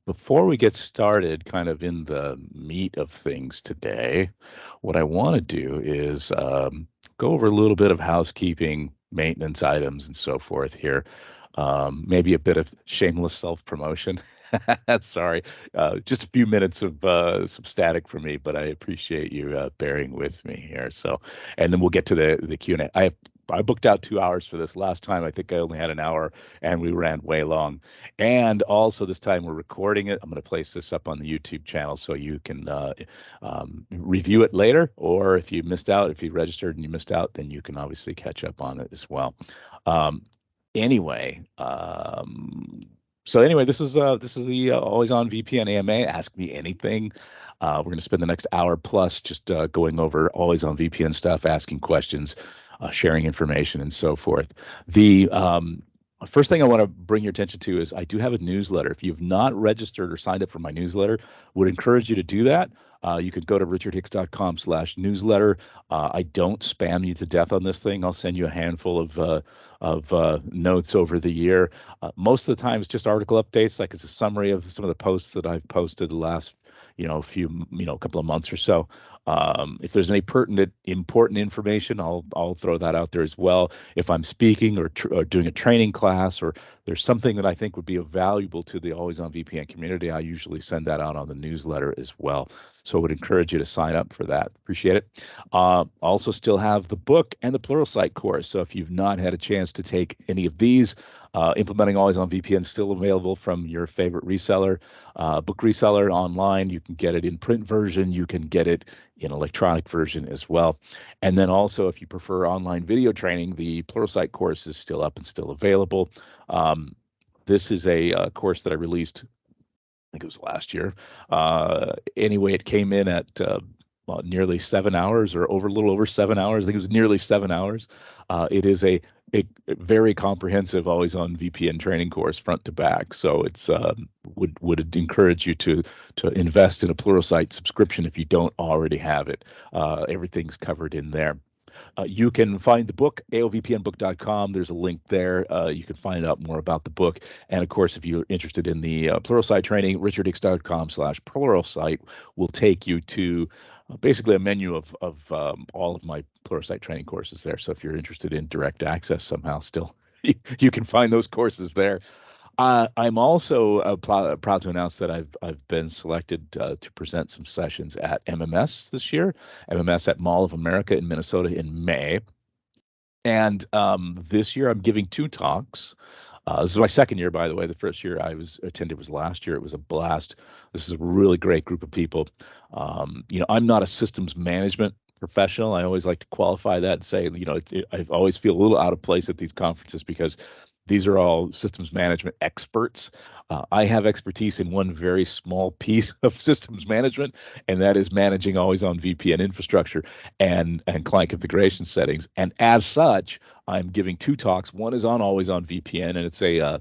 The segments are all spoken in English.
Before we get started, kind of in the meat of things today, what I want to do is go over a little bit of housekeeping, maintenance items, and so forth here. Maybe a bit of shameless self-promotion. Sorry, just a few minutes of some static for me, but I appreciate you bearing with me here. So, and then we'll get to the Q&A. I booked out 2 hours for this. Last time, I think I only had an hour, and we ran way long. And also this time we're recording it. I'm going to place this up on the YouTube channel so you can review it later, or if you missed out, if you registered and you missed out, then you can obviously catch up on it as well. Um, anyway, so anyway, this is the Always On VPN AMA. Ask me anything. We're going to spend the next hour plus just going over Always On VPN stuff, asking questions, sharing information, and so forth. The first thing I want to bring your attention to is I do have a newsletter. If you've not registered or signed up for my newsletter, would encourage you to do that. You could go to richardhicks.com/newsletter. I don't spam you to death on this thing. I'll send you a handful of notes over the year. Most of the time, it's just article updates, like it's a summary of some of the posts that I've posted the last couple of months or so. If there's any pertinent, important information, I'll throw that out there as well. If I'm speaking or doing a training class, or there's something that I think would be valuable to the Always On VPN community, I usually send that out on the newsletter as well. So I would encourage you to sign up for that. Appreciate it. Also still have the book and the Pluralsight course. So if you've not had a chance to take any of these, implementing Always On VPN is still available from your favorite reseller, book reseller online. You can get it in print version. You can get it in electronic version as well. And then also, if you prefer online video training, the Pluralsight course is still up and still available. This is a course that I released, I think it was last year. Anyway, it came in at nearly 7 hours, or a little over 7 hours. I think it was nearly 7 hours. It is a very comprehensive Always On VPN training course, front to back. So it's would encourage you to invest in a Pluralsight subscription if you don't already have it. Everything's covered in there. You can find the book, aovpnbook.com. There's a link there. You can find out more about the book. And of course, if you're interested in the Pluralsight training, richardhicks.com/Pluralsight will take you to basically a menu of all of my Pluralsight training courses there. So if you're interested in direct access somehow still, you can find those courses there. I'm also proud to announce that I've been selected to present some sessions at MMS this year, MMS at Mall of America in Minnesota in May. And this year I'm giving 2 talks. This is my second year, by the way. The first year I attended was last year. It was a blast. This is a really great group of people. I'm not a systems management professional. I always like to qualify that and say, I always feel a little out of place at these conferences because these are all systems management experts. I have expertise in one very small piece of systems management, and that is managing Always On VPN infrastructure and client configuration settings. And as such, I'm giving 2 talks. One is on Always On VPN, and it's a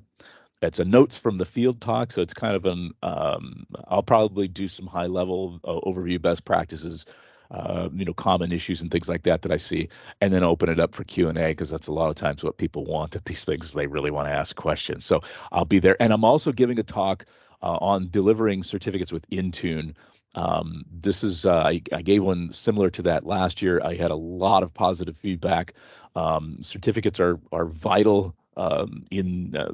notes from the field talk. So it's kind of I'll probably do some high level overview, best practices, common issues and things like that I see, and then open it up for Q&A, because that's a lot of times what people want at these things. They really want to ask questions. So I'll be there. And I'm also giving a talk on delivering certificates with Intune. This is I gave one similar to that last year. I had a lot of positive feedback. Certificates are vital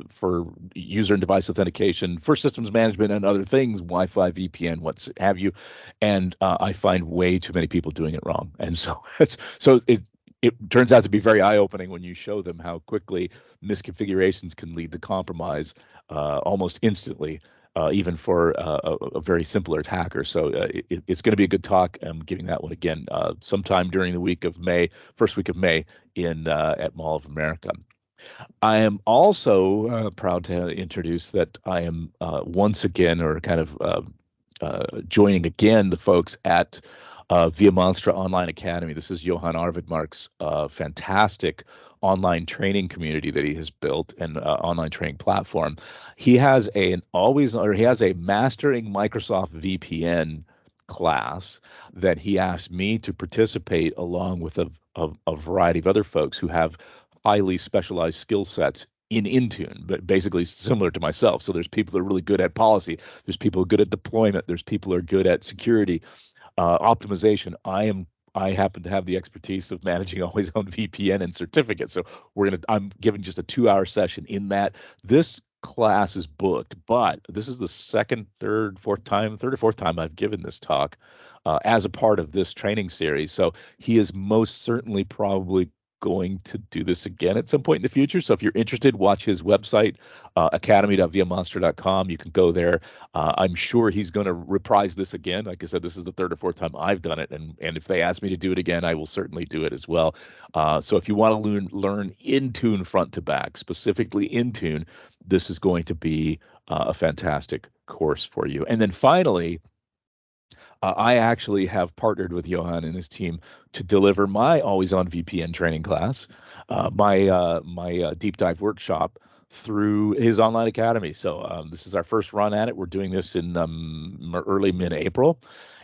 for user and device authentication, for systems management and other things, Wi-Fi, VPN, what have you. And I find way too many people doing it wrong. And so it turns out to be very eye-opening when you show them how quickly misconfigurations can lead to compromise almost instantly, even for a very simpler attacker. So it's going to be a good talk. I'm giving that one again sometime during the week of May, first week of May at Mall of America. I am also proud to introduce that I am once again, or kind of joining again, the folks at Via Monstra Online Academy. This is Johan Arvidmark's fantastic online training community that he has built, and online training platform. He has he has a Mastering Microsoft VPN class that he asked me to participate along with a variety of other folks who have highly specialized skill sets in Intune, but basically similar to myself. So there's people that are really good at policy. There's people who are good at deployment. There's people who are good at security, optimization. I happen to have the expertise of managing Always On VPN and certificates. So I'm giving just a 2-hour session in that. This class is booked, but this is the third or fourth time I've given this talk as a part of this training series. So he is most certainly probably going to do this again at some point in the future. So if you're interested, watch his website, academy.vmmonster.com. You can go there. I'm sure he's going to reprise this again. Like I said, this is the third or fourth time I've done it, and if they ask me to do it again, I will certainly do it as well. So if you want to learn Intune front to back, specifically Intune, this is going to be a fantastic course for you. And then finally, I actually have partnered with Johan and his team to deliver my Always On VPN training class, my deep dive workshop through his online academy. So this is our first run at it. We're doing this in early mid-April.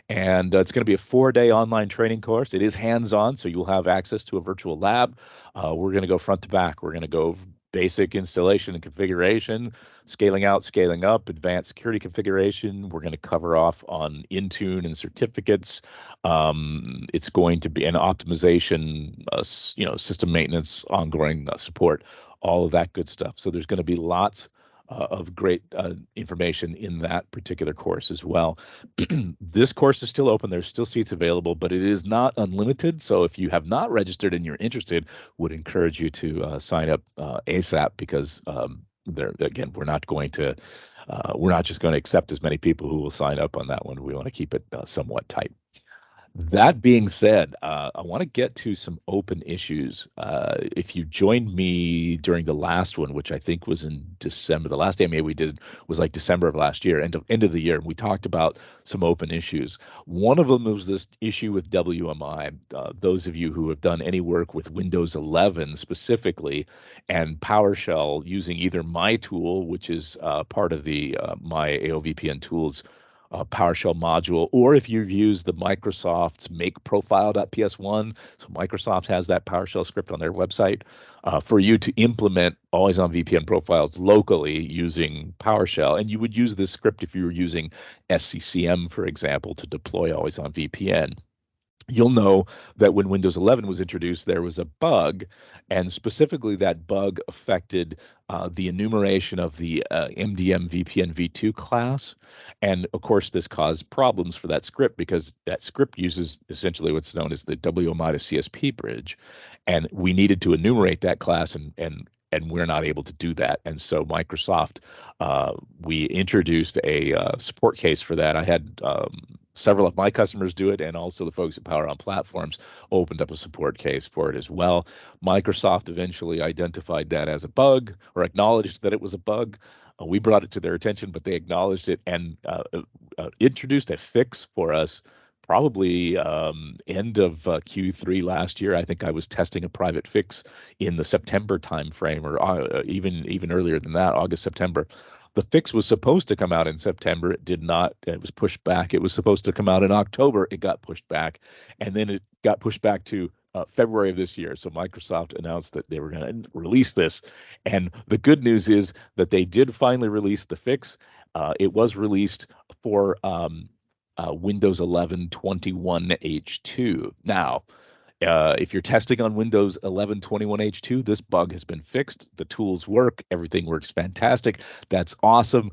And it's going to be a 4-day online training course. It is hands-on, so you'll have access to a virtual lab. We're going to go front to back. We're going to go basic installation and configuration, scaling out, scaling up, advanced security configuration. We're going to cover off on Intune and certificates. It's going to be an optimization, system maintenance, ongoing support, all of that good stuff. So there's going to be lots of great information in that particular course as well. This course is still open. There's still seats available, but it is not unlimited. So if you have not registered and you're interested, would encourage you to sign up ASAP, because again, we're not just going to accept as many people who will sign up on that one. We want to keep it somewhat tight. That being said, I want to get to some open issues. If you joined me during the last one, which I think was in December, the last AMA we did was like December of last year, end of the year, and we talked about some open issues. One of them was this issue with WMI. Those of you who have done any work with Windows 11 specifically, and PowerShell using either my tool, which is part of the my AOVPN tools PowerShell module, or if you've used the Microsoft's make profile.ps1, so Microsoft has that PowerShell script on their website for you to implement Always On VPN profiles locally using PowerShell. And you would use this script if you were using SCCM, for example, to deploy Always On VPN. You'll know that when Windows 11 was introduced, there was a bug, and specifically that bug affected the enumeration of the MDM VPN v2 class. And of course, this caused problems for that script, because that script uses essentially what's known as the WMI to CSP bridge. And we needed to enumerate that class, and we're not able to do that. And so Microsoft, we introduced a support case for that. I had several of my customers do it, and also the folks at Power On Platforms opened up a support case for it as well. Microsoft eventually identified that as a bug, or acknowledged that it was a bug. We brought it to their attention, but they acknowledged it and introduced a fix for us. Probably end of Q3 last year. I think I was testing a private fix in the September timeframe, or even earlier than that, August, September. The fix was supposed to come out in September. It did not. It was pushed back. It was supposed to come out in October. It got pushed back, and then it got pushed back to February of this year. So Microsoft announced that they were going to release this, and the good news is that they did finally release the fix. It was released for Windows 11 21H2. Now, if you're testing on Windows 11 21H2, this bug has been fixed. The tools work. Everything works fantastic. That's awesome.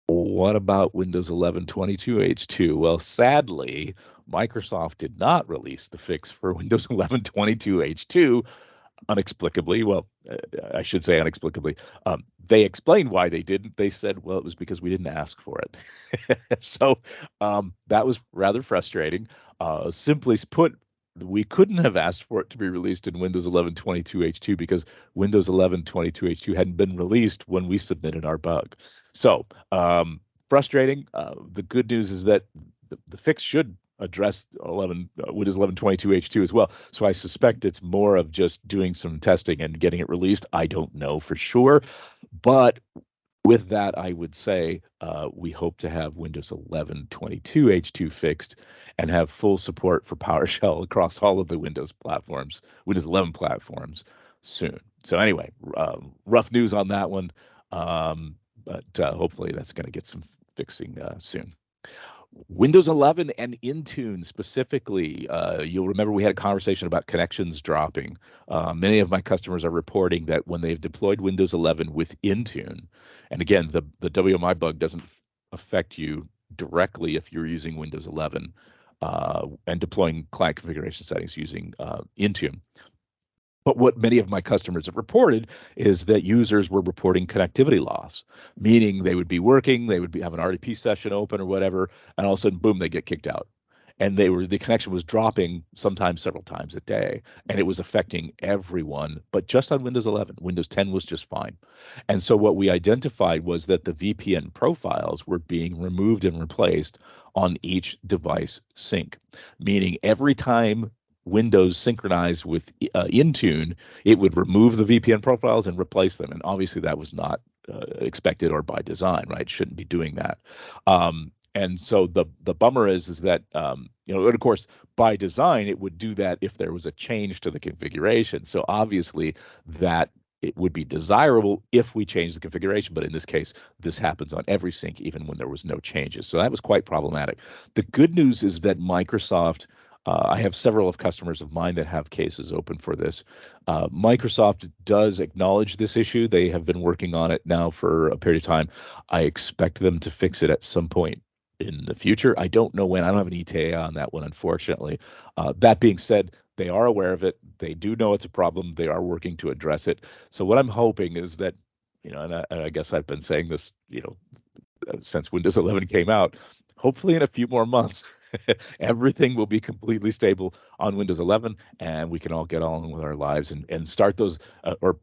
What about Windows 11 22H2? Well, sadly, Microsoft did not release the fix for Windows 11 22H2 inexplicably. Well, I should say inexplicably. They explained why they didn't. They said, well, it was because we didn't ask for it. So that was rather frustrating. Simply put, we couldn't have asked for it to be released in Windows 11 22H2 because Windows 11 22H2 hadn't been released when we submitted our bug. So frustrating. The good news is that the fix should address Windows 11 22H2 as well. So I suspect it's more of just doing some testing and getting it released. I don't know for sure. But with that, I would say we hope to have Windows 11 22H2 fixed and have full support for PowerShell across all of the Windows platforms, Windows 11 platforms soon. So anyway, rough news on that one, but hopefully that's going to get some fixing soon. Windows 11 and Intune specifically, you'll remember we had a conversation about connections dropping. Many of my customers are reporting that when they've deployed Windows 11 with Intune, and again, the WMI bug doesn't affect you directly if you're using Windows 11 and deploying client configuration settings using Intune. But what many of my customers have reported is that users were reporting connectivity loss, meaning they would be working, they would have an RDP session open or whatever, and all of a sudden, boom, they get kicked out. And the connection was dropping sometimes several times a day, and it was affecting everyone, but just on Windows 11. Windows 10 was just fine. And so what we identified was that the VPN profiles were being removed and replaced on each device sync, meaning every time Windows synchronized with Intune, it would remove the VPN profiles and replace them. And obviously that was not expected or by design, right? Shouldn't be doing that. And so the bummer is that, and of course, by design, it would do that if there was a change to the configuration. So obviously that it would be desirable if we change the configuration, but in this case, this happens on every sync, even when there was no changes. So that was quite problematic. The good news is that Microsoft, I have several of customers of mine that have cases open for this. Microsoft does acknowledge this issue. They have been working on it now for a period of time. I expect them to fix it at some point in the future. I don't know when. I don't have an ETA on that one, unfortunately. That being said, they are aware of it. They do know it's a problem. They are working to address it. So what I'm hoping is that, and I guess I've been saying this, since Windows 11 came out, hopefully in a few more months, everything will be completely stable on Windows 11, and we can all get on with our lives and start those or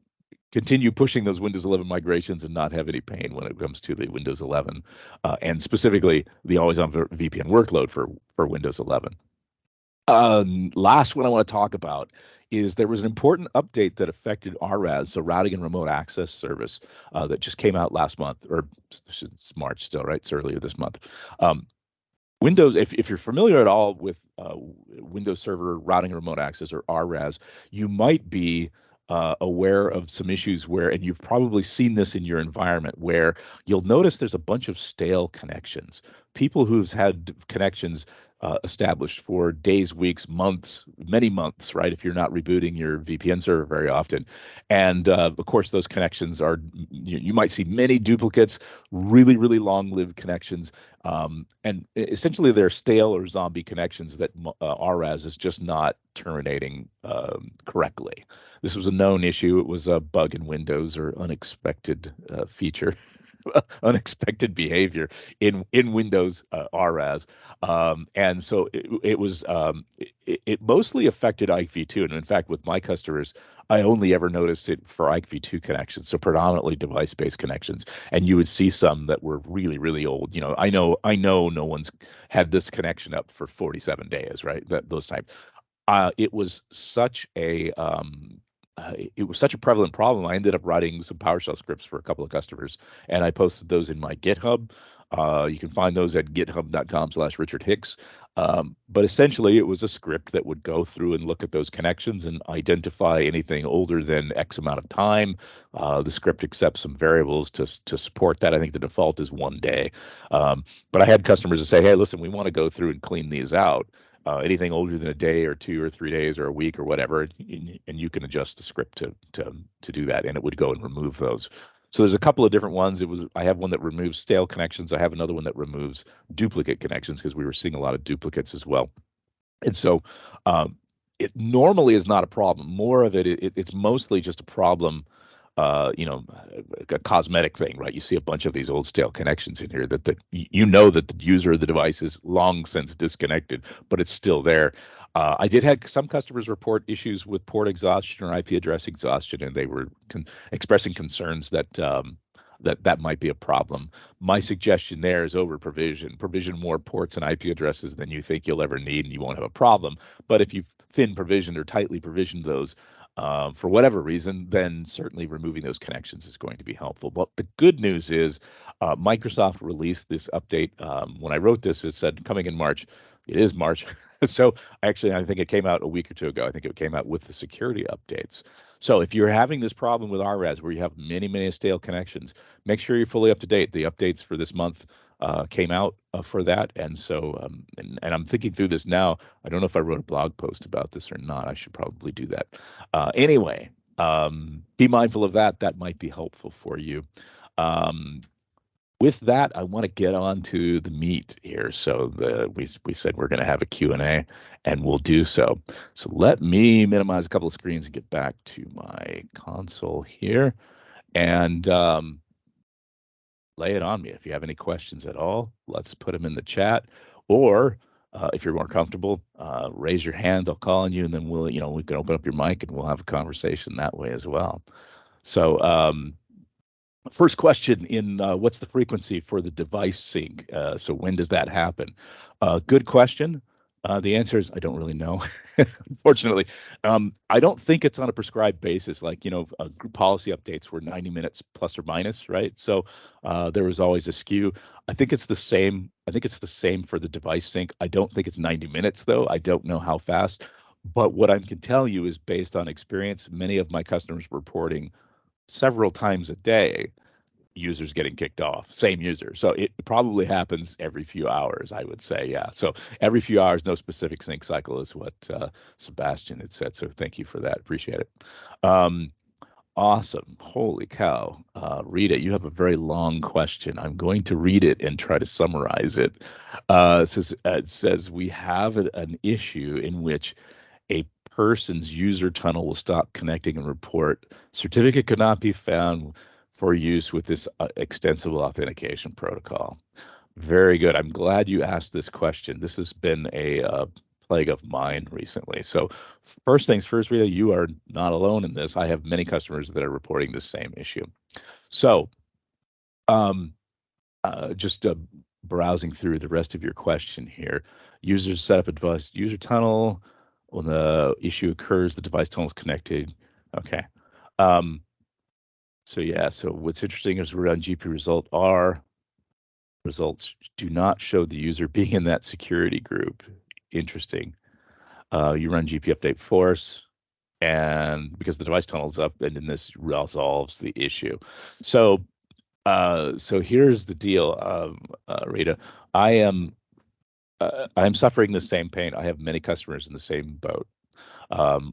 continue pushing those Windows 11 migrations and not have any pain when it comes to the Windows 11 and specifically the Always On VPN workload for Windows 11. Last one I want to talk about is there was an important update that affected RAS, so routing and remote access service, that just came out last month, or it's March still, right? It's earlier this month. Windows, if you're familiar at all with Windows Server Routing and Remote Access, or RAS, you might be aware of some issues where, and you've probably seen this in your environment, where you'll notice there's a bunch of stale connections. People who've had connections established for days, weeks, months, many months, right? If you're not rebooting your VPN server very often. And of course, those connections are, you might see many duplicates, really, really long-lived connections. And essentially they're stale or zombie connections that RAS is just not terminating correctly. This was a known issue. It was a bug in Windows, or unexpected feature. Unexpected behavior in Windows RAS, and so it mostly affected IKV2, and in fact, with my customers, I only ever noticed it for IKV2 connections, so predominantly device-based connections. And you would see some that were really, really old. I know no one's had this connection up for 47 days, right? Those types. It was such a prevalent problem. I ended up writing some PowerShell scripts for a couple of customers, and I posted those in my GitHub. You can find those at github.com/Richard Hicks. But essentially, it was a script that would go through and look at those connections and identify anything older than X amount of time. The script accepts some variables to support that. I think the default is 1 day. But I had customers that say, hey, listen, we want to go through and clean these out. Anything older than a day or 2 or 3 days or a week or whatever, and you can adjust the script to do that, and it would go and remove those. So there's a couple of different ones. I have one that removes stale connections. I have another one that removes duplicate connections, because we were seeing a lot of duplicates as well. And so it normally is not a problem. More of it's mostly just a problem. A cosmetic thing, right? You see a bunch of these old stale connections in here that that the user of the device is long since disconnected, but it's still there. I did have some customers report issues with port exhaustion or IP address exhaustion, and they were expressing concerns that that might be a problem. My suggestion there is provision more ports and IP addresses than you think you'll ever need, and you won't have a problem. But if you've thin provisioned or tightly provisioned those, for whatever reason, then certainly removing those connections is going to be helpful. But the good news is Microsoft released this update. When I wrote this, it said coming in March. It is March. So actually, I think it came out a week or two ago. I think it came out with the security updates. So if you're having this problem with RRAS where you have many stale connections, make sure you're fully up to date. The updates for this month came out for that. And so, and I'm thinking through this now. I don't know if I wrote a blog post about this or not. I should probably do that. Anyway, be mindful of that. That might be helpful for you. With that, I want to get on to the meat here. So we said we're going to have a Q&A, and we'll do so. So let me minimize a couple of screens and get back to my console here, and lay it on me. If you have any questions at all, let's put them in the chat, or if you're more comfortable, raise your hand. I'll call on you, and then we can open up your mic and we'll have a conversation that way as well. So. First question in what's the frequency for the device sync? So when does that happen? Good question. The answer is I don't really know. Unfortunately, I don't think it's on a prescribed basis. Like group policy updates were 90 minutes plus or minus, right? So there was always a skew. I think it's the same. I think it's the same for the device sync. I don't think it's 90 minutes though. I don't know how fast. But what I can tell you is based on experience. Many of my customers reporting several times a day users getting kicked off, same user. So it probably happens every few hours, I would say. Yeah. So every few hours, no specific sync cycle is what Sebastian had said. So thank you for that. Appreciate it. Awesome. Holy cow. Rita, you have a very long question. I'm going to read it and try to summarize it. It says we have an issue in which a person's user tunnel will stop connecting and report certificate could not be found for use with this extensible authentication protocol. Very good. I'm glad you asked this question. This has been a plague of mine recently. So first things first, Rita, you are not alone in this. I have many customers that are reporting the same issue. So just browsing through the rest of your question here. Users set up a device user tunnel. When the issue occurs, the device tunnel is connected. Okay. So yeah, so what's interesting is we're on GP result R. Results do not show the user being in that security group. Interesting. You run GP update force, and because the device tunnel's up, and then this resolves the issue. So here's the deal, Rita. I'm suffering the same pain. I have many customers in the same boat.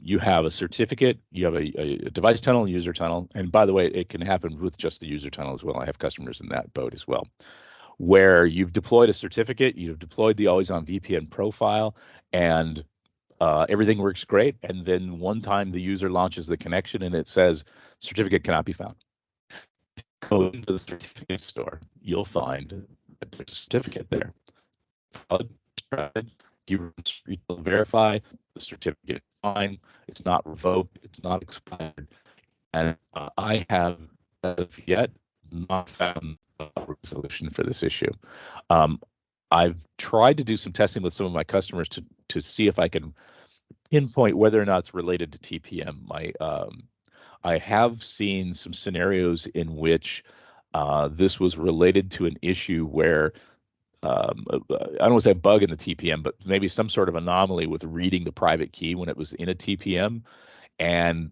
You have a certificate, you have a device tunnel, user tunnel, and by the way, it can happen with just the user tunnel as well. I have customers in that boat as well, where you've deployed a certificate, you've deployed the Always On VPN profile, and everything works great. And then one time the user launches the connection and it says certificate cannot be found. Go into the certificate store, you'll find that there's a certificate there. You verify the certificate is fine, it's not revoked, it's not expired, and I have as of yet not found a resolution for this issue. I've tried to do some testing with some of my customers to see if I can pinpoint whether or not it's related to TPM. I have seen some scenarios in which this was related to an issue where I don't want to say a bug in the TPM, but maybe some sort of anomaly with reading the private key when it was in a TPM. And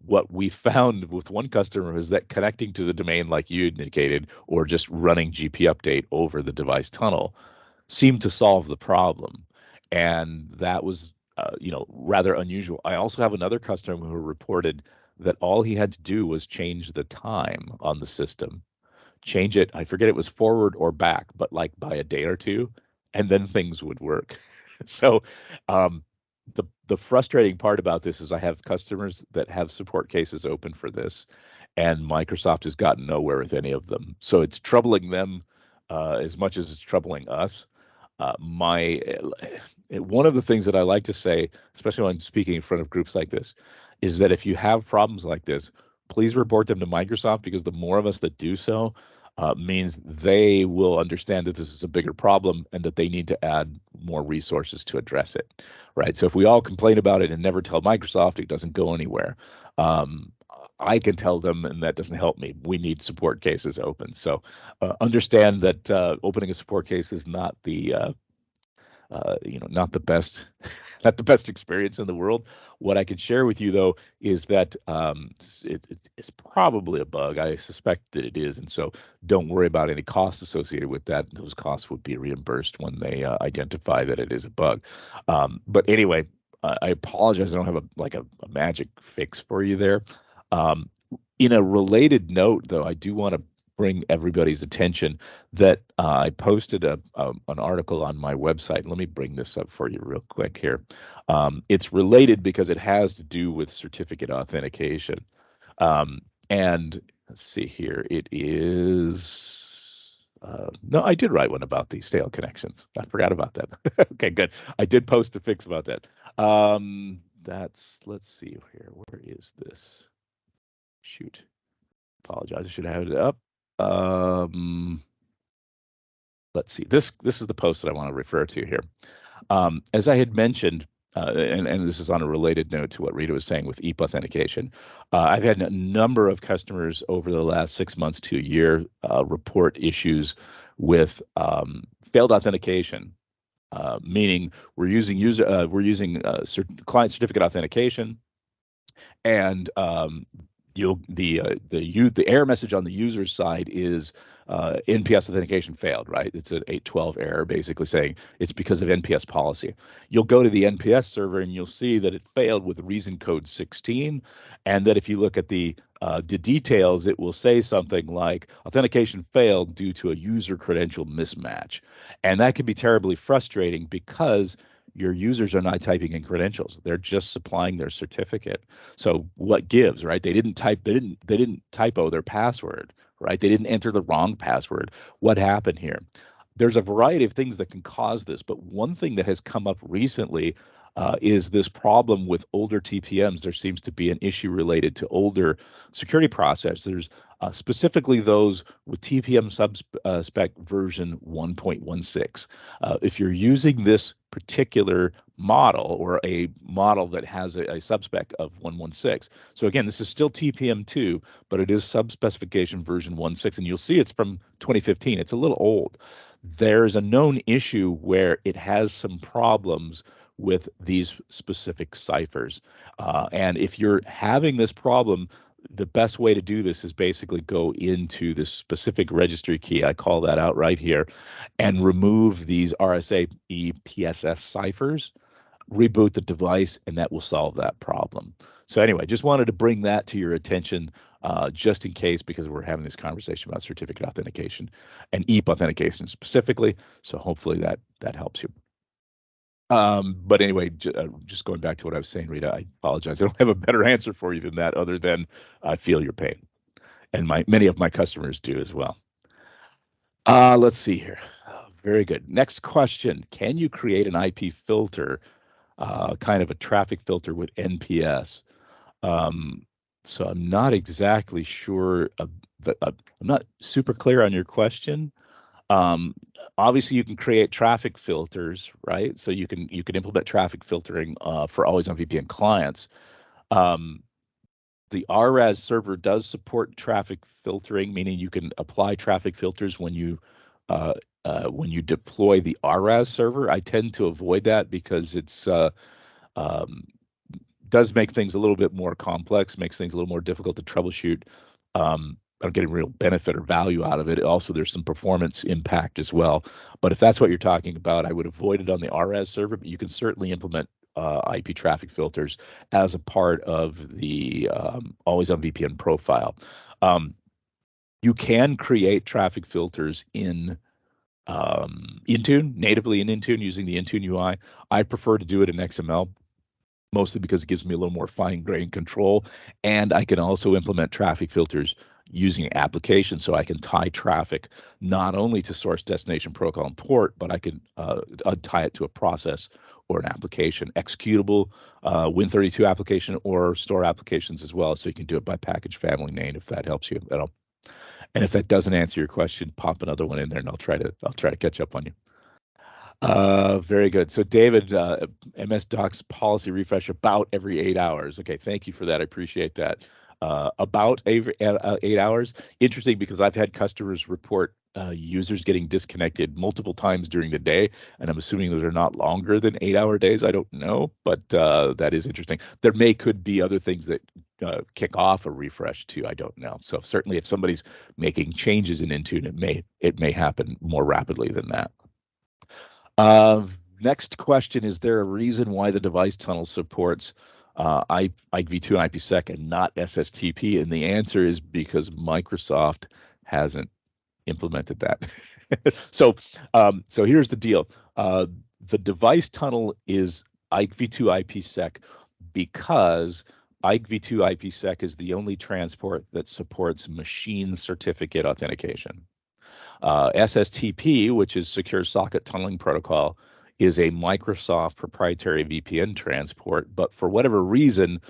what we found with one customer is that connecting to the domain, like you indicated, or just running GP update over the device tunnel seemed to solve the problem. And that was, rather unusual. I also have another customer who reported that all he had to do was change the time on the system. Change it, I forget it was forward or back, but like by a day or two, and then things would work. So the frustrating part about this is I have customers that have support cases open for this, and Microsoft has gotten nowhere with any of them. So it's troubling them as much as it's troubling us. One of the things that I like to say, especially when speaking in front of groups like this, is that if you have problems like this, please report them to Microsoft, because the more of us that do so means they will understand that this is a bigger problem and that they need to add more resources to address it, right? So if we all complain about it and never tell Microsoft, it doesn't go anywhere. I can tell them, and that doesn't help me. We need support cases open. So understand that opening a support case is not the not the best, not the best experience in the world. What I can share with you though is that it's probably a bug. I suspect that it is, and so don't worry about any costs associated with that. Those costs would be reimbursed when they identify that it is a bug. But anyway, I apologize. I don't have a magic fix for you there. Um, in a related note, though, I do want to bring everybody's attention that I posted an article on my website. Let me bring this up for you real quick here. It's related because it has to do with certificate authentication. Um, and let's see here. It is. No, I did write one about these stale connections. I forgot about that. Okay, good. I did post a fix about that. Let's see here. Where is this? Shoot. Apologize. I should have it up. Let's see. This is the post that I want to refer to here. As I had mentioned, and this is on a related note to what Rita was saying with EAP authentication, I've had a number of customers over the last 6 months to a year report issues with failed authentication, meaning we're using client certificate authentication, and the error message on the user side is NPS authentication failed, right? It's an 812 error basically saying it's because of NPS policy. You'll go to the NPS server and you'll see that it failed with reason code 16, and that if you look at the details, it will say something like authentication failed due to a user credential mismatch. And that can be terribly frustrating because your users are not typing in credentials. They're just supplying their certificate. So what gives, right? They didn't typo their password, right? They didn't enter the wrong password. What happened here? There's a variety of things that can cause this, but one thing that has come up recently is this problem with older TPMs. There seems to be an issue related to older security processors, specifically those with TPM subspec version 1.16. If you're using this particular model or a model that has a subspec of 116, so again, this is still TPM2, but it is subspecification version 1.6, and you'll see it's from 2015. It's a little old. There's a known issue where it has some problems with these specific ciphers. And if you're having this problem, the best way to do this is basically go into this specific registry key. I call that out right here, and remove these RSA EPSS ciphers, reboot the device, and that will solve that problem. So anyway, just wanted to bring that to your attention just in case, because we're having this conversation about certificate authentication and EAP authentication specifically. So hopefully that helps you. But anyway, just going back to what I was saying, Rita, I apologize. I don't have a better answer for you than that, other than I feel your pain, and many of my customers do as well. Let's see here. Very good. Next question: can you create an IP filter, kind of a traffic filter with NPS? So I'm not exactly sure. I'm not super clear on your question. Obviously, you can create traffic filters, right? So you can implement traffic filtering for Always On VPN clients. The RAS server does support traffic filtering, meaning you can apply traffic filters when you deploy the RAS server. I tend to avoid that because it's does make things a little bit more complex, makes things a little more difficult to troubleshoot. I'm getting real benefit or value out of it. Also, there's some performance impact as well. But if that's what you're talking about, I would avoid it on the RAS server, but you can certainly implement IP traffic filters as a part of the Always On VPN profile. You can create traffic filters in Intune, natively in Intune using the Intune UI. I prefer to do it in XML, mostly because it gives me a little more fine-grained control, and I can also implement traffic filters using applications, so I can tie traffic not only to source, destination, protocol, and port, but I can tie it to a process or an application, executable Win32 application or store applications as well. So you can do it by package family name if that helps you at all. And if that doesn't answer your question, pop another one in there, and I'll try to catch up on you. Very good. So David, MS Docs policy refresh about every 8 hours. Okay, thank you for that. I appreciate that. about 8 hours. Interesting, because I've had customers report users getting disconnected multiple times during the day, and I'm assuming those are not longer than 8-hour days. I don't know, but that is interesting. There could be other things that kick off a refresh too. I don't know. So certainly, if somebody's making changes in Intune, it may happen more rapidly than that. Next question: is there a reason why the device tunnel supports IPv2 and IPsec and not SSTP? And the answer is because Microsoft hasn't implemented that. So here's the deal. The device tunnel is IPv2 IPsec because IPv2 IPsec is the only transport that supports machine certificate authentication. SSTP, which is Secure Socket Tunneling Protocol, is a Microsoft proprietary VPN transport, but for whatever reason,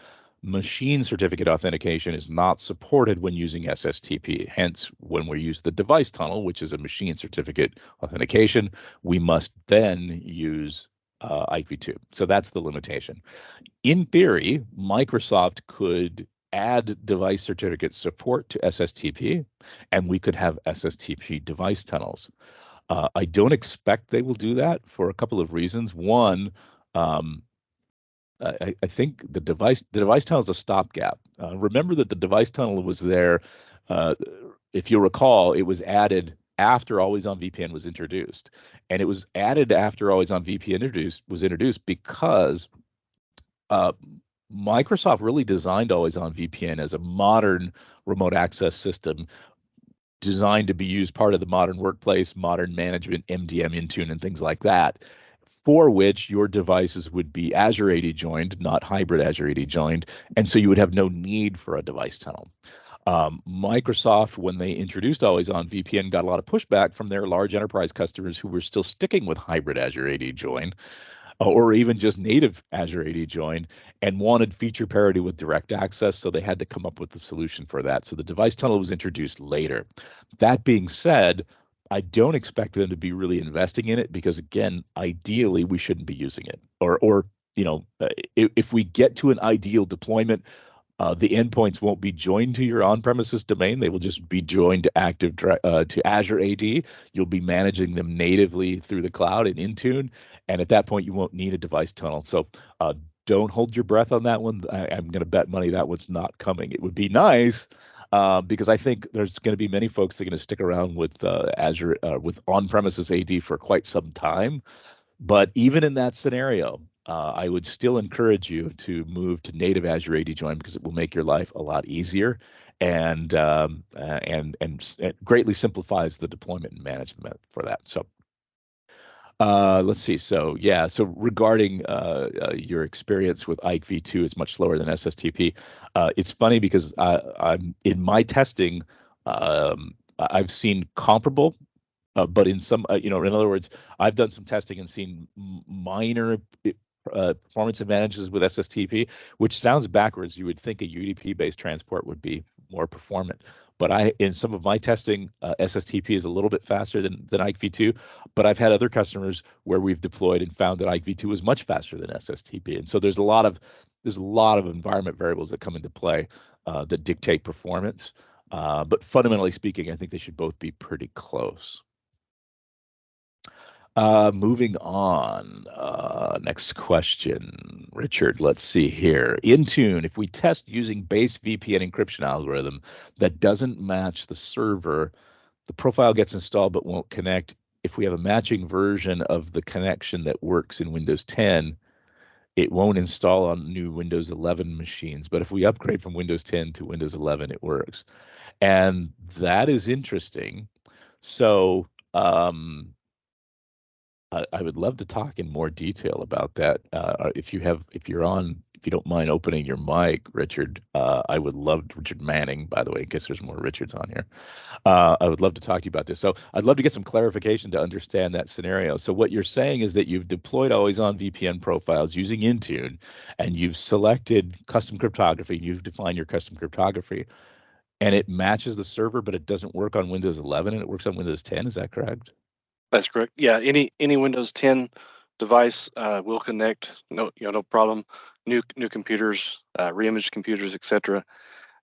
machine certificate authentication is not supported when using SSTP. Hence, when we use the device tunnel, which is a machine certificate authentication, we must then use IPv2. So that's the limitation. In theory, Microsoft could add device certificate support to SSTP, and we could have SSTP device tunnels. I don't expect they will do that for a couple of reasons. One, I think the device tunnel is a stopgap. Remember that the device tunnel was there. If you'll recall, it was added after Always On VPN was introduced, and it was added after Always On VPN was introduced because Microsoft really designed Always On VPN as a modern remote access system designed to be used part of the modern workplace, modern management, MDM, Intune, and things like that, for which your devices would be Azure AD joined, not hybrid Azure AD joined, and so you would have no need for a device tunnel. Microsoft, when they introduced Always On VPN, got a lot of pushback from their large enterprise customers who were still sticking with hybrid Azure AD join, or even just native Azure AD join, and wanted feature parity with direct access, so they had to come up with a solution for that. So the device tunnel was introduced later. That being said, I don't expect them to be really investing in it because, again, ideally we shouldn't be using it. Or if we get to an ideal deployment, the endpoints won't be joined to your on-premises domain. They will just be joined to Azure AD. You'll be managing them natively through the cloud in Intune, and at that point, you won't need a device tunnel. So don't hold your breath on that one. I'm going to bet money that one's not coming. It would be nice because I think there's going to be many folks that are going to stick around with Azure with on-premises AD for quite some time. But even in that scenario, I would still encourage you to move to native Azure AD join because it will make your life a lot easier and greatly simplifies the deployment and management for that. So let's see. So yeah. So regarding your experience with IPv2 is much slower than SSTP. It's funny because I'm in my testing. I've seen comparable. But in some, in other words, I've done some testing and seen minor performance advantages with SSTP, which sounds backwards. You would think a UDP-based transport would be more performant. But in some of my testing, SSTP is a little bit faster than IPv2. But I've had other customers where we've deployed and found that IPv2 is much faster than SSTP. And so there's a lot of environment variables that come into play that dictate performance. But fundamentally speaking, I think they should both be pretty close. Moving on, next question, Richard, let's see here. Intune, if we test using base VPN encryption algorithm that doesn't match the server, the profile gets installed but won't connect. If we have a matching version of the connection that works in Windows 10, it won't install on new Windows 11 machines. But if we upgrade from Windows 10 to Windows 11, it works. And that is interesting. So, I would love to talk in more detail about that. If you don't mind opening your mic, Richard, I would love Richard Manning, by the way, in case there's more Richards on here. I would love to talk to you about this. So I'd love to get some clarification to understand that scenario. So what you're saying is that you've deployed Always On VPN profiles using Intune, and you've selected custom cryptography, and you've defined your custom cryptography, and it matches the server, but it doesn't work on Windows 11 and it works on Windows 10. Is that correct? That's correct. Yeah, any Windows 10 device will connect. No problem. New computers, reimaged computers, etc.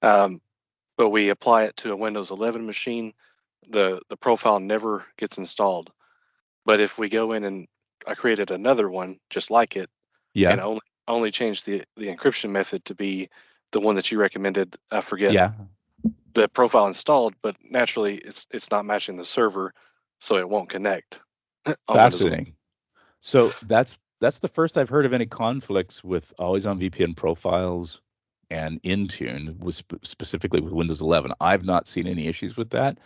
But we apply it to a Windows 11 machine, the profile never gets installed. But if we go in and I created another one just like it, Yeah. and only change the encryption method to be the one that you recommended, I forget Yeah. the profile installed, but naturally it's not matching the server, so it won't connect on Windows 11. Fascinating. So that's the first I've heard of any conflicts with Always On VPN profiles and Intune, with specifically with Windows 11. I've not seen any issues with that.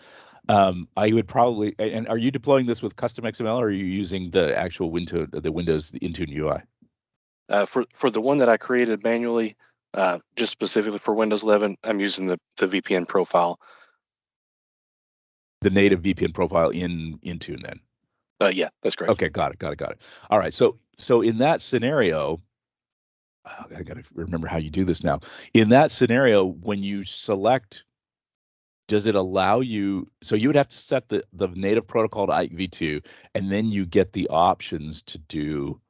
I would probably. And are you deploying this with custom XML, or are you using the actual Windows the Intune UI? For the one that I created manually, just specifically for Windows 11, I'm using the VPN profile. The native VPN profile in Intune, then. Yeah, that's correct. Okay, got it. All right. So in that scenario, I got to remember how you do this now. In that scenario, when you select, does it allow you? So you would have to set the native protocol to IPv2, and then you get the options to do.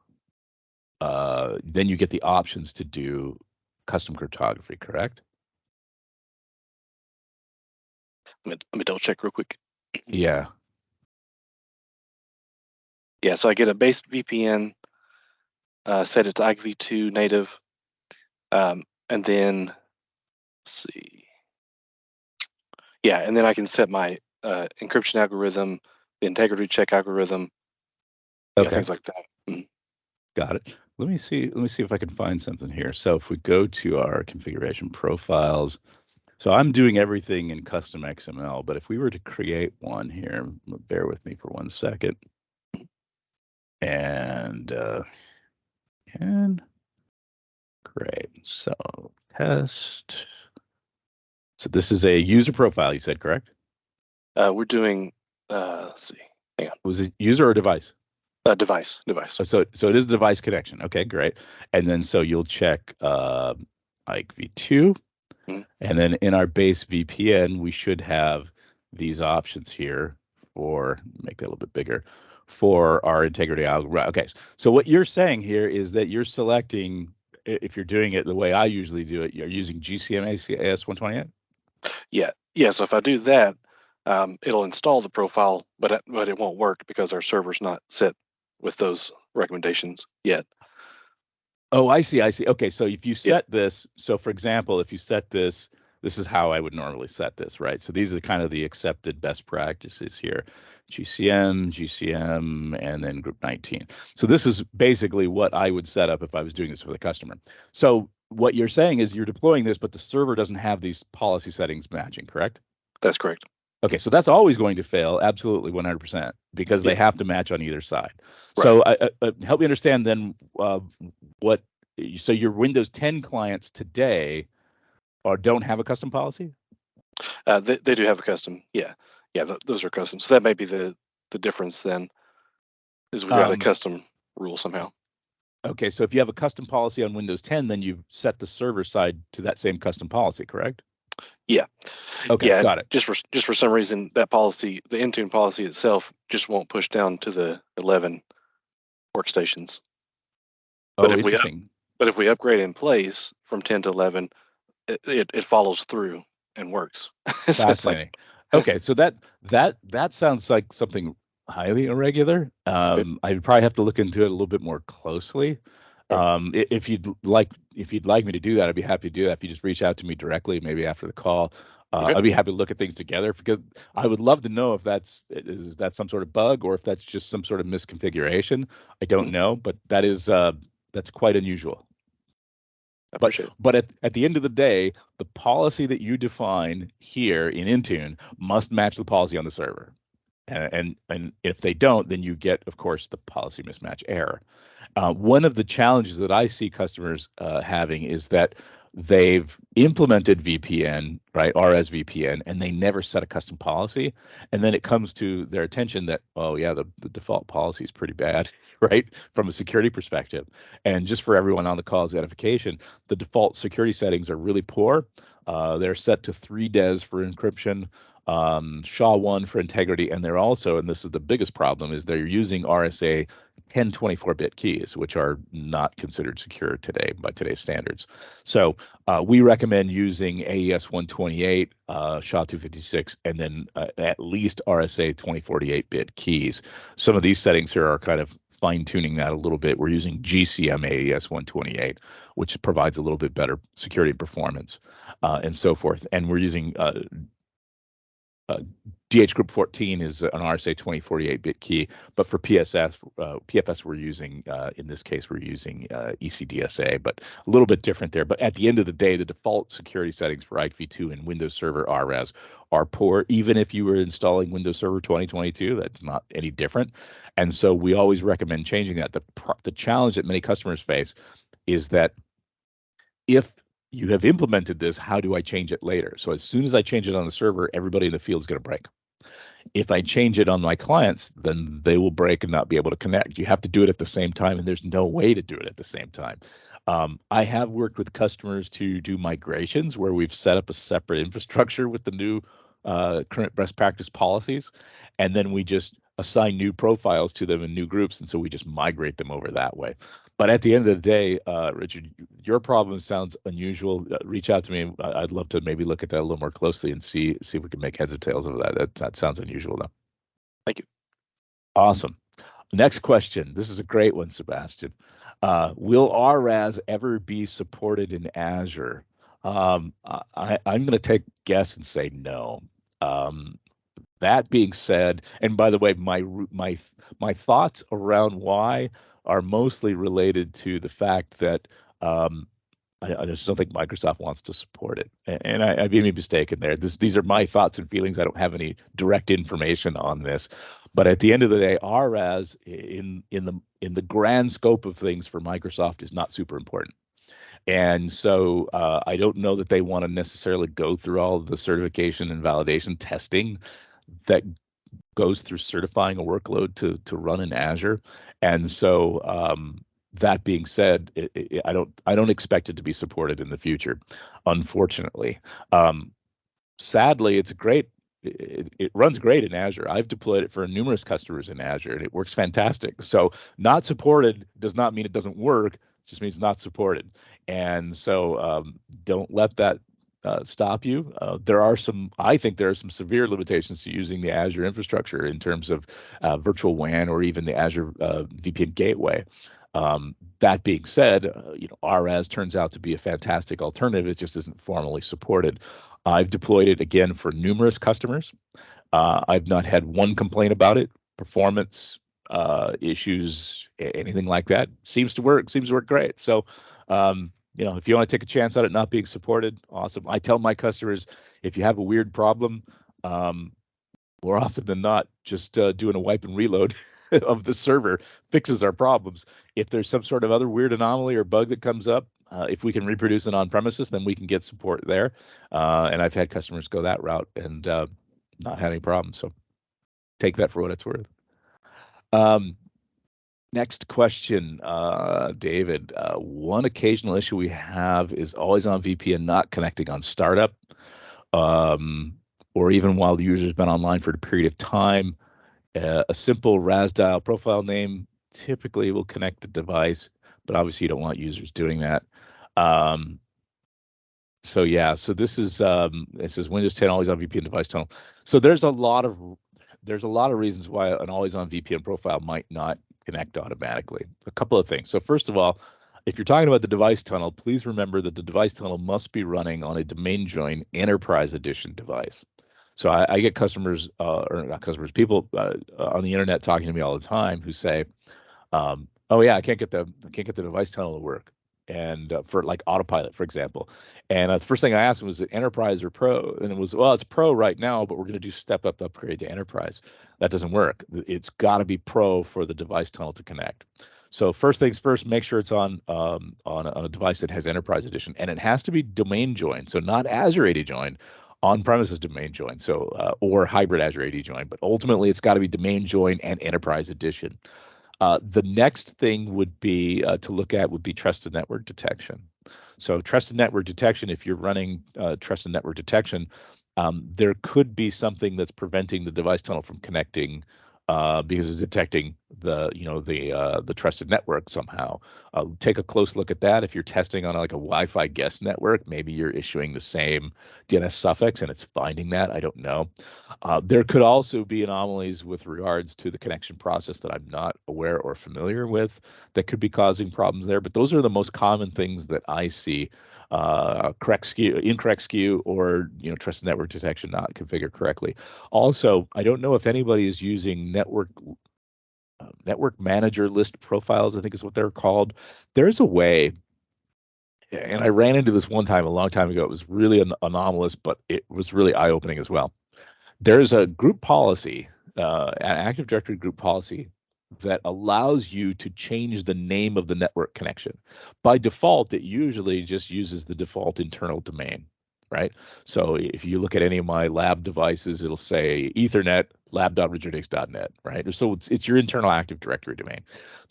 Then you get the options to do custom cryptography, correct? Let me double check real quick. Yeah. Yeah, so I get a base VPN, set it to IPv2 native, and then let's see. Yeah, and then I can set my encryption algorithm, the integrity check algorithm, Okay. things like that. Mm. Got it. Let me see if I can find something here. So if we go to our configuration profiles, so I'm doing everything in custom XML, but if we were to create one here, bear with me for 1 second. And great. So test. So this is a user profile, you said, correct? We're doing, let's see, hang on, Was it user or device? device. Oh, so it is a device connection. Okay, great. And then so you'll check like v2, Mm. and then in our base VPN, we should have these options here for, make that a little bit bigger, for our integrity algorithm. Okay, so what you're saying here is that you're selecting, if you're doing it the way I usually do it, you're using GCM AS128? Yeah. So if I do that, it'll install the profile, but it won't work because our server's not set with those recommendations yet. Oh, I see. Okay, so if you Yeah. set this, so for example, if you set this, this is how I would normally set this, right? So these are kind of the accepted best practices here. GCM, and then group 19. So this is basically what I would set up if I was doing this for the customer. So what you're saying is you're deploying this, but the server doesn't have these policy settings matching, correct? That's correct. Okay, so that's always going to fail, absolutely 100%, because they Yeah. have to match on either side. Right. So help me understand then what. So your Windows 10 clients today don't have a custom policy? They do have a custom. Yeah. Those are custom. So that may be the difference then, is we've got a custom rule somehow. Okay, so if you have a custom policy on Windows 10, then you've set the server side to that same custom policy, correct? Yeah. Okay, Yeah. got it. Just for some reason, that policy, the Intune policy itself, just won't push down to the 11 workstations. But Oh, interesting. if we upgrade in place from 10 to 11, it follows through and works. So it's like, Fascinating. Okay, so that sounds like something highly irregular. I'd probably have to look into it a little bit more closely. If you'd like me to do that, I'd be happy to do that. If you just reach out to me directly, maybe after the call, okay. I'd be happy to look at things together, because I would love to know if that's some sort of bug or if that's just some sort of misconfiguration. I don't know, but that's quite unusual. I appreciate it. But at the end of the day, the policy that you define here in Intune must match the policy on the server. And if they don't, then you get, of course, the policy mismatch error. One of the challenges that I see customers having is that they've implemented VPN, right, RSVPN, and they never set a custom policy. And then it comes to their attention that, oh yeah, the default policy is pretty bad, right, from a security perspective. And just for everyone on the call's edification, the default security settings are really poor. They're set to 3 DES for encryption, SHA-1 for integrity, and they're also, and this is the biggest problem, is they're using RSA 10 24-bit keys, which are not considered secure today by today's standards. So we recommend using AES 128, SHA-256, and then at least RSA 2048-bit keys. Some of these settings here are kind of fine-tuning that a little bit. We're using GCM AES 128, which provides a little bit better security and performance, and so forth. And we're using DH Group 14 is an RSA 2048-bit key, but for PFS we're using, in this case, we're using ECDSA, but a little bit different there. But at the end of the day, the default security settings for IKV2 and Windows Server RAS are poor. Even if you were installing Windows Server 2022, that's not any different. And so we always recommend changing that. The challenge that many customers face is that if you have implemented this, how do I change it later? So as soon as I change it on the server, everybody in the field is going to break. If I change it on my clients, then they will break and not be able to connect. You have to do it at the same time, and there's no way to do it at the same time. I have worked with customers to do migrations where we've set up a separate infrastructure with the new current best practice policies, and then we just assign new profiles to them in new groups, and so we just migrate them over that way. But at the end of the day, Richard, your problem sounds unusual. Reach out to me. I'd love to maybe look at that a little more closely and see if we can make heads or tails of that. That sounds unusual, though. Thank you. Awesome. Next question. This is a great one, Sebastian. Will RAS ever be supported in Azure? I'm going to take a guess and say no. That being said, and by the way, my thoughts around why are mostly related to the fact that I just don't think Microsoft wants to support it, and I may be mistaken there. These are my thoughts and feelings. I don't have any direct information on this, but at the end of the day, RAS in the grand scope of things for Microsoft is not super important. And so I don't know that they want to necessarily go through all of the certification and validation testing that goes through certifying a workload to run in Azure. And so that being said, I don't expect it to be supported in the future, unfortunately. Sadly, it's great. It runs great in Azure. I've deployed it for numerous customers in Azure, and it works fantastic. So not supported does not mean it doesn't work. It just means not supported. And so don't let that stop you. I think there are some severe limitations to using the Azure infrastructure in terms of virtual WAN or even the Azure VPN gateway. That being said, RAS turns out to be a fantastic alternative. It just isn't formally supported. I've deployed it again for numerous customers. I've not had one complaint about it. Performance issues, anything like that, seems to work great. So if you want to take a chance on it not being supported, awesome. I tell my customers, if you have a weird problem, more often than not, just doing a wipe and reload of the server fixes our problems. If there's some sort of other weird anomaly or bug that comes up, if we can reproduce it on premises, then we can get support there. And I've had customers go that route and not had any problems. So take that for what it's worth. Next question, David. One occasional issue we have is Always On VPN not connecting on startup, or even while the user's been online for a period of time. A simple RAS dial profile name typically will connect the device, but obviously you don't want users doing that. So this is it says Windows 10 Always On VPN device tunnel. So there's a lot of reasons why an Always On VPN profile might not connect automatically. A couple of things. So first of all, if you're talking about the device tunnel, please remember that the device tunnel must be running on a domain join Enterprise Edition device. So I get customers, or not customers, people on the internet talking to me all the time who say, "Oh yeah, I can't get the device tunnel to work," and for like Autopilot, for example. And the first thing I asked them was, "Is it Enterprise or Pro?" And it was, "Well, it's Pro right now, but we're going to do step-up upgrade to Enterprise." That doesn't work. It's got to be Pro for the device tunnel to connect. So first things first, make sure it's on a device that has Enterprise Edition, and it has to be domain joined, so not Azure AD joined. On-premises domain join, so or hybrid Azure AD join, but ultimately it's got to be domain join and Enterprise Edition. The next thing would be to look at would be trusted network detection. So trusted network detection, if you're running trusted network detection, there could be something that's preventing the device tunnel from connecting because it's detecting the trusted network somehow. Take a close look at that. If you're testing on like a Wi-Fi guest network, maybe you're issuing the same DNS suffix and it's finding that. I don't know. There could also be anomalies with regards to the connection process that I'm not aware or familiar with that could be causing problems there. But those are the most common things that I see: correct SKU, incorrect SKU, or trusted network detection not configured correctly. Also, I don't know if anybody is using network manager list profiles, I think is what they're called. There's a way, and I ran into this one time a long time ago. It was really anomalous, but it was really eye-opening as well. There's a group policy, an Active Directory group policy, that allows you to change the name of the network connection. By default, it usually just uses the default internal domain, right? So if you look at any of my lab devices, it'll say Ethernet lab.rigidix.net, right? So it's your internal Active Directory domain.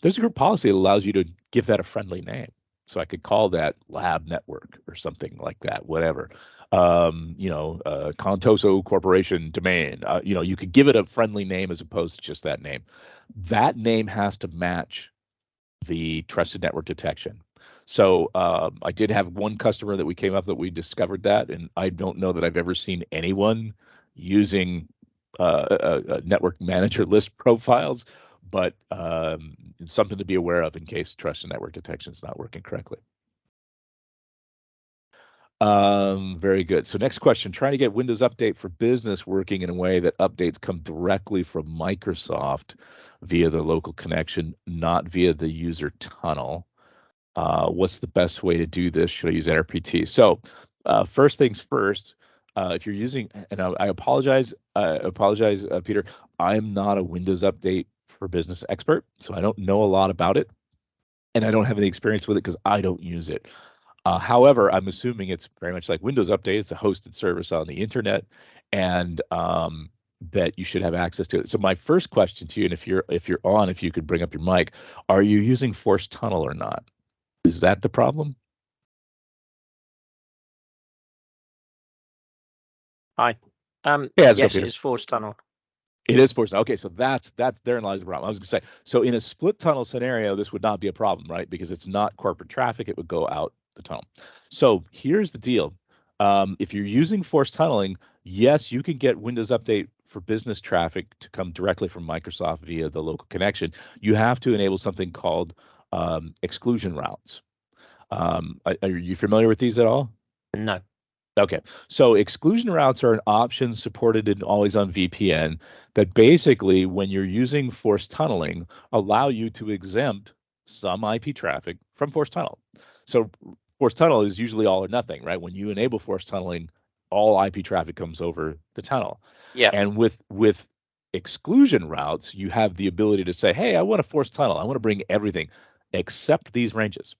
There's a group policy that allows you to give that a friendly name. So I could call that lab network or something like that, whatever. Contoso Corporation domain. You could give it a friendly name as opposed to just that name. That name has to match the trusted network detection. So I did have one customer that we came up that we discovered that, and I don't know that I've ever seen anyone using a network manager list profiles, but it's something to be aware of in case trusted network detection is not working correctly. Very good. So next question, trying to get Windows Update for Business working in a way that updates come directly from Microsoft via the local connection, not via the user tunnel. What's the best way to do this? Should I use NRPT? So first things first, if you're using, and I apologize, Peter, I'm not a Windows Update for Business expert, so I don't know a lot about it, and I don't have any experience with it because I don't use it. However, I'm assuming it's very much like Windows Update. It's a hosted service on the internet, and that you should have access to it. So my first question to you, and if you could bring up your mic, are you using Force Tunnel or not? Is that the problem? Hi. Yes, it is Force Tunnel. It is Force Tunnel. Okay, so that's therein lies the problem. I was going to say, so in a split tunnel scenario, this would not be a problem, right? Because it's not corporate traffic; it would go out the tunnel. So here's the deal: if you're using Force Tunneling, yes, you can get Windows Update for Business traffic to come directly from Microsoft via the local connection. You have to enable something called exclusion routes. Are you familiar with these at all? No. Okay, so exclusion routes are an option supported in Always On VPN that basically, when you're using force tunneling, allow you to exempt some IP traffic from force tunnel. So force tunnel is usually all or nothing, right? When you enable force tunneling, all IP traffic comes over the tunnel. Yeah. And with exclusion routes, you have the ability to say, hey, I want a force tunnel. I want to bring everything except these ranges.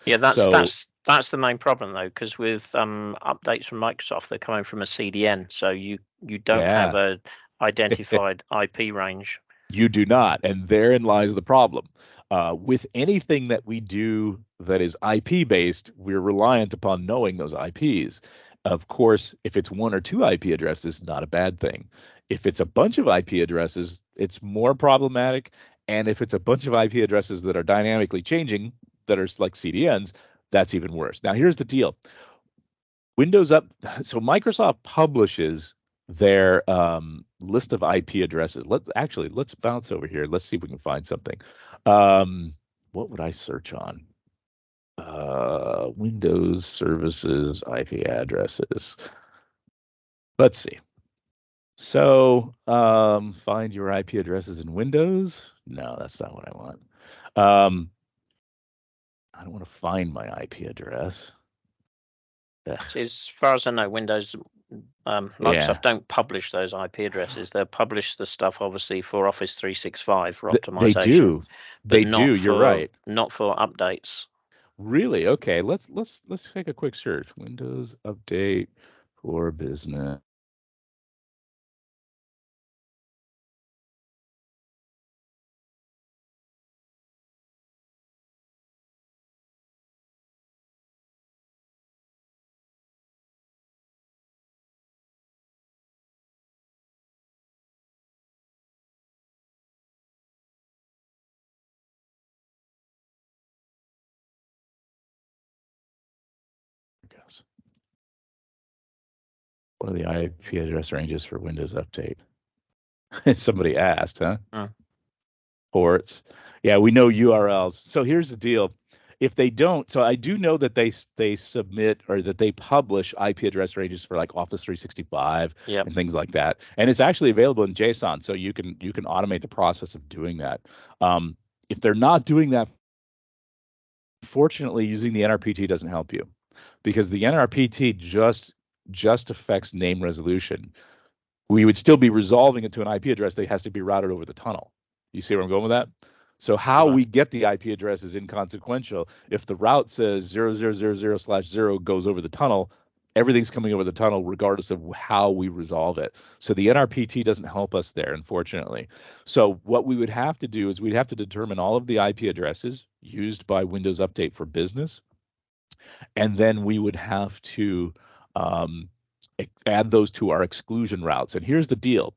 Yeah, that's the main problem though, because with updates from Microsoft, they're coming from a CDN, so you don't have a identified IP range. You do not, and therein lies the problem. With anything that we do that is IP based, we're reliant upon knowing those IPs. Of course, if it's one or two IP addresses, not a bad thing. If it's a bunch of IP addresses, it's more problematic. And if it's a bunch of IP addresses that are dynamically changing, that are like CDNs, that's even worse. Now, here's the deal. So Microsoft publishes their list of IP addresses. Let's bounce over here. Let's see if we can find something. What would I search on? Windows services IP addresses. Let's see. So find your IP addresses in Windows. No, that's not what I want. I don't want to find my IP address. As far as I know, Windows, Microsoft don't publish those IP addresses. They'll publish the stuff obviously for Office 365 for optimization. They do. You're right. Not for updates. Really? Okay. Let's take a quick search. Windows Update for Business. What are the IP address ranges for Windows Update? Somebody asked, huh? Ports. Yeah, we know URLs. So here's the deal. If they don't, so I do know that they submit or that they publish IP address ranges for like Office 365 and things like that, and it's actually available in JSON, so you can automate the process of doing that. If they're not doing that, fortunately, using the NRPT doesn't help you, because the NRPT just affects name resolution. We would still be resolving it to an IP address that has to be routed over the tunnel. You see where I'm going with that? So how we get the IP address is inconsequential. If the route says 0000/0 goes over the tunnel, everything's coming over the tunnel regardless of how we resolve it. So the NRPT doesn't help us there, unfortunately. So what we would have to do is we'd have to determine all of the IP addresses used by Windows Update for Business, and then we would have to add those to our exclusion routes. And here's the deal.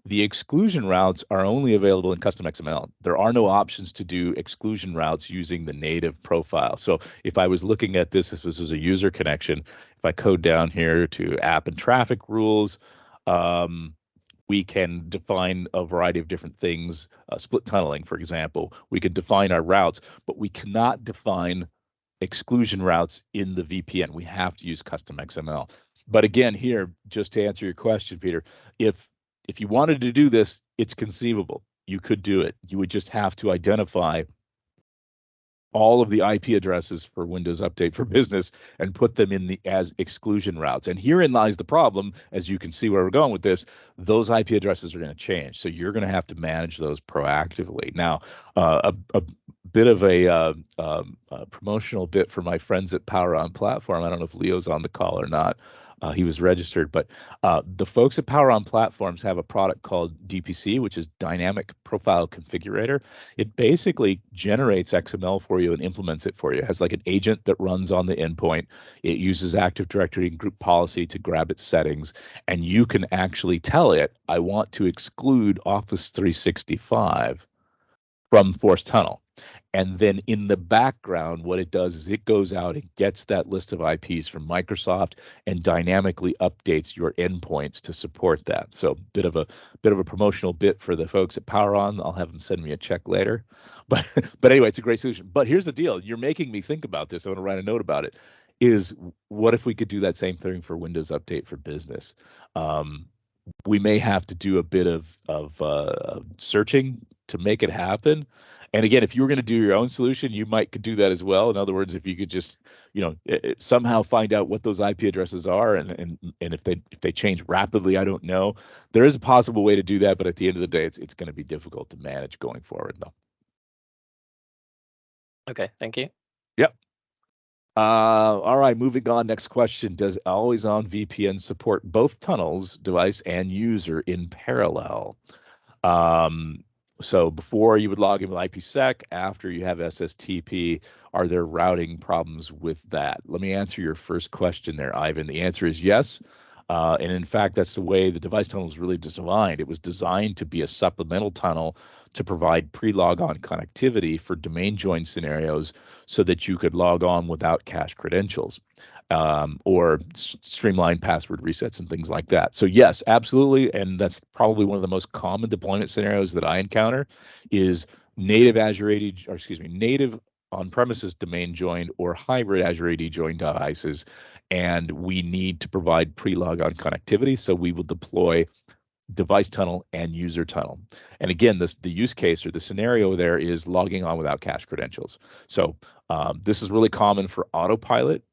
The exclusion routes are only available in custom XML. There are no options to do exclusion routes using the native profile. So if I was looking at this, if this was a user connection, if I code down here to app and traffic rules, we can define a variety of different things, split tunneling, for example. We could define our routes, but we cannot define exclusion routes in the VPN. We have to use custom XML. But again, here, just to answer your question, Peter, if you wanted to do this, it's conceivable. You could do it. You would just have to identify all of the IP addresses for Windows Update for Business and put them in as exclusion routes. And herein lies the problem. As you can see where we're going with this, those IP addresses are going to change. So you're going to have to manage those proactively. Now, a bit of a promotional bit for my friends at Power On Platform. I don't know if Leo's on the call or not. He was registered, but the folks at Power On Platforms have a product called DPC, which is Dynamic Profile Configurator. It basically generates XML for you and implements it for you. It has like an agent that runs on the endpoint. It uses Active Directory and group policy to grab its settings, and you can actually tell it, I want to exclude Office 365 from Force Tunnel. And then in the background, what it does is it goes out and gets that list of IPs from Microsoft and dynamically updates your endpoints to support that. So bit of a promotional bit for the folks at Power On. I'll have them send me a check later. But anyway, it's a great solution. But here's the deal. You're making me think about this. I want to write a note about it. Is what if we could do that same thing for Windows Update for Business? We may have to do a bit of searching to make it happen. And again, if you were going to do your own solution, you could do that as well. In other words, if you could just, somehow find out what those IP addresses are, and if they change rapidly, I don't know. There is a possible way to do that, but at the end of the day, it's going to be difficult to manage going forward, though. Okay, thank you. Yep. All right, moving on. Next question: does Always On VPN support both tunnels, device and user, in parallel? So before you would log in with IPsec, after you have SSTP, are there routing problems with that? Let me answer your first question there, Ivan. The answer is yes. And in fact, that's the way the device tunnel is really designed. It was designed to be a supplemental tunnel to provide pre-log-on connectivity for domain join scenarios so that you could log on without cached credentials. Or streamline password resets and things like that. So yes, absolutely, and that's probably one of the most common deployment scenarios that I encounter is native Azure AD, or excuse me, native on-premises domain joined or hybrid Azure AD joined devices, and we need to provide pre-log-on connectivity. So we will deploy device tunnel and user tunnel. And again, the use case or the scenario there is logging on without cached credentials. So this is really common for autopilot.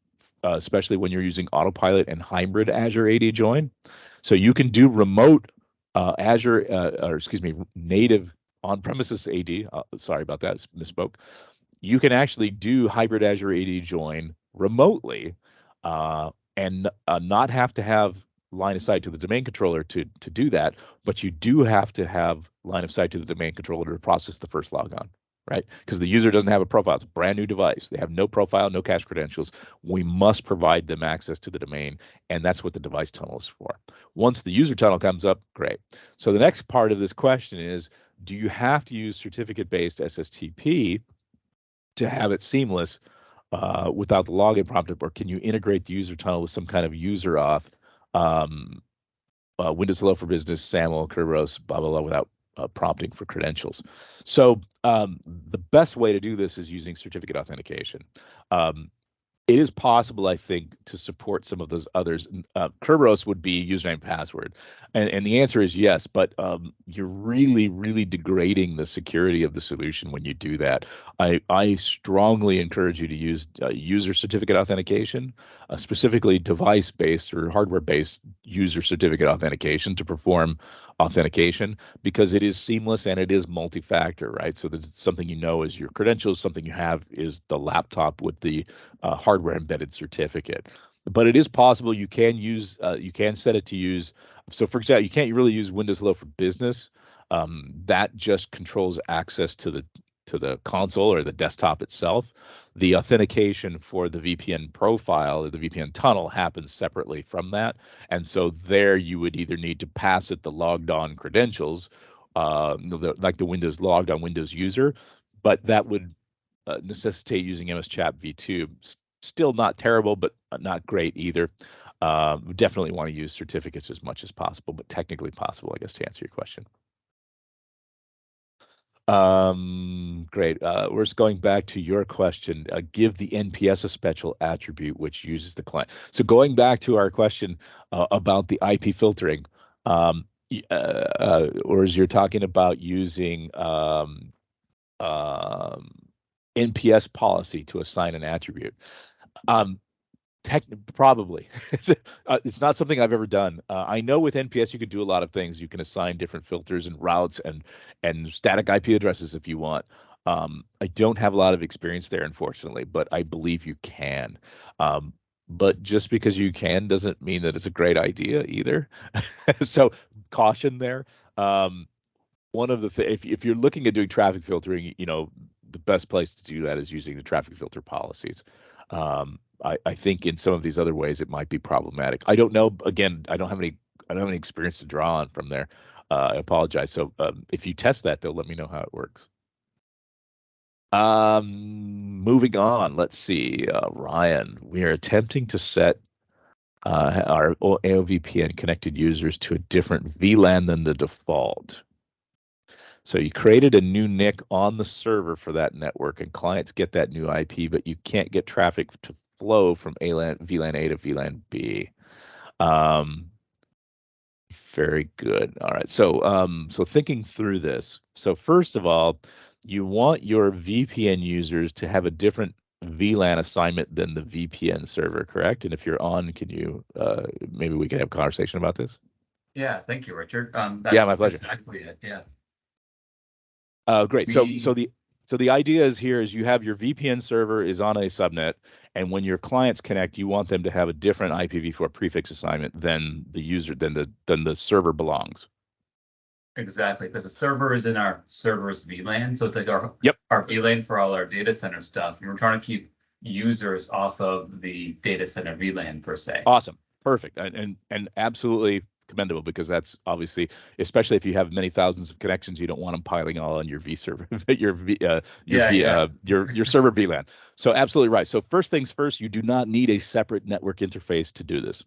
Especially when you're using autopilot and hybrid Azure AD join. So you can do remote native on-premises AD. Sorry about that, misspoke. You can actually do hybrid Azure AD join remotely and not have to have line of sight to the domain controller to do that, but you do have to have line of sight to the domain controller to process the first logon. Right? Because the user doesn't have a profile. It's a brand new device. They have no profile, no cache credentials. We must provide them access to the domain, and that's what the device tunnel is for. Once the user tunnel comes up, great. So the next part of this question is, do you have to use certificate-based SSTP to have it seamless without the login prompt, or can you integrate the user tunnel with some kind of user auth Windows Hello for Business, SAML, Kerberos, blah, blah, blah, without prompting for credentials. So the best way to do this is using certificate authentication. It is possible, I think, to support some of those others. Kerberos would be username and password, and the answer is yes. But you're really, really degrading the security of the solution when you do that. I strongly encourage you to use user certificate authentication, specifically device-based or hardware-based user certificate authentication to perform authentication, because it is seamless and it is multi-factor, right? So that something you know is your credentials, something you have is the laptop with the hardware embedded certificate. But it is possible you can use, you can set it to use. So for example, you can't really use Windows Hello for Business. That just controls access to the console or the desktop itself. The authentication for the VPN profile or the VPN tunnel happens separately from that. And so there you would either need to pass it the logged on credentials, like the Windows logged on Windows user, but that would necessitate using MS Chat v2. Still not terrible, but not great either. Definitely want to use certificates as much as possible, but technically possible, I guess, to answer your question. Great. We're just going back to your question. Give the NPS a special attribute which uses the client. So going back to our question about the IP filtering, or as you're talking about using NPS policy to assign an attribute. Probably. It's not something I've ever done. I know with NPS you could do a lot of things. You can assign different filters and routes and static IP addresses if you want. I don't have a lot of experience there, unfortunately, but I believe you can. But just because you can doesn't mean that it's a great idea either. So caution there. One of the if you're looking at doing traffic filtering, the best place to do that is using the traffic filter policies. I think in some of these other ways it might be problematic. I don't know. Again, I don't have any experience to draw on from there. I apologize. So if you test that, though, let me know how it works. Moving on. Let's see. Ryan, we are attempting to set our AOVPN connected users to a different VLAN than the default. So you created a new NIC on the server for that network, and clients get that new IP, but you can't get traffic to flow from VLAN A to VLAN B. Very good. All right. So so thinking through this. So first of all, you want your VPN users to have a different VLAN assignment than the VPN server, correct? And if you're on, can you maybe we can have a conversation about this? Yeah. Thank you, Richard. Yeah, my pleasure. Exactly it. Yeah. Great. So the idea is here is you have your VPN server is on a subnet, and when your clients connect, you want them to have a different IPv4 prefix assignment than the user than the server belongs. Exactly, because the server is in our server's VLAN, so it's like our VLAN for all our data center stuff, and we're trying to keep users off of the data center VLAN per se. Awesome, perfect, and absolutely commendable, because that's obviously, especially if you have many thousands of connections, you don't want them piling all on your V server, your server VLAN. So absolutely right. So first things first, you do not need a separate network interface to do this.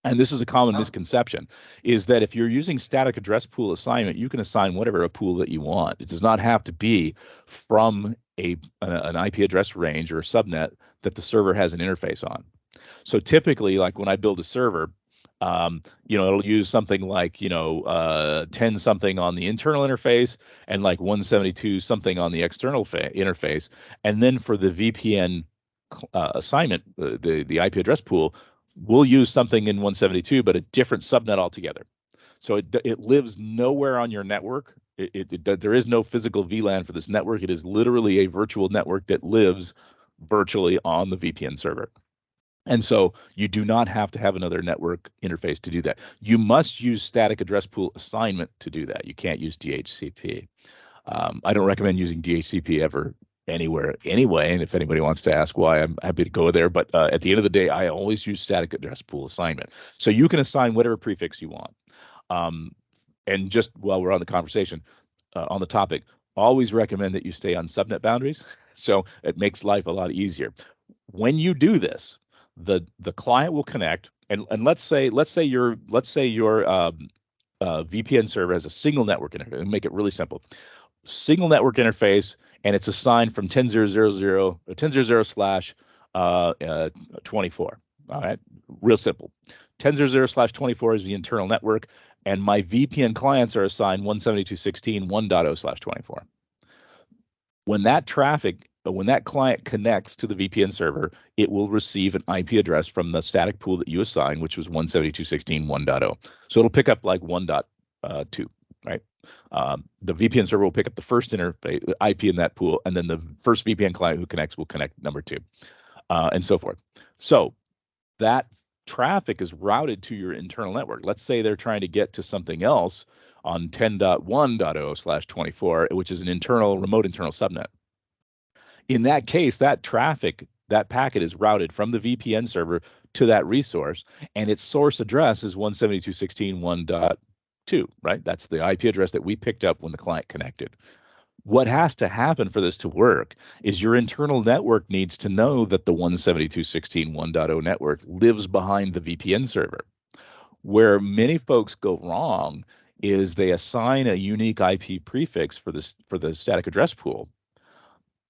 And this is a common misconception, is that if you're using static address pool assignment, you can assign whatever a pool that you want. It does not have to be from an IP address range or a subnet that the server has an interface on. So typically, like when I build a server, it'll use something like 10 something on the internal interface and like 172 something on the external interface, and then for the VPN assignment, the IP address pool, we'll use something in 172 but a different subnet altogether. So it lives nowhere on your network. There is no physical VLAN for this network. It is literally a virtual network that lives virtually on the VPN server. And so you do not have to have another network interface to do that. You must use static address pool assignment to do that. You can't use DHCP. I don't recommend using DHCP ever anywhere anyway. And if anybody wants to ask why, I'm happy to go there. But at the end of the day, I always use static address pool assignment. So you can assign whatever prefix you want. And just while we're on the conversation, on the topic, always recommend that you stay on subnet boundaries. So it makes life a lot easier. When you do this, the client will connect, and let's say your VPN server has a single network interface. And make it really simple. Single network interface, and it's assigned from 10.0.0/24. All right, real simple. 10.0/24 is the internal network, and my VPN clients are assigned 172.16.1.0/24. When that client connects to the VPN server, it will receive an IP address from the static pool that you assign, which was 172.16.1.0. So it'll pick up like 1.2, right? The VPN server will pick up the first interface IP in that pool, and then the first VPN client who connects will connect number 2, and so forth. So that traffic is routed to your internal network. Let's say they're trying to get to something else on 10.1.0/24, which is an remote internal subnet. In that case, that packet is routed from the VPN server to that resource, and its source address is 172.16.1.2, right? That's the IP address that we picked up when the client connected. What has to happen for this to work is your internal network needs to know that the 172.16.1.0 network lives behind the VPN server. Where many folks go wrong is they assign a unique IP prefix for the static address pool,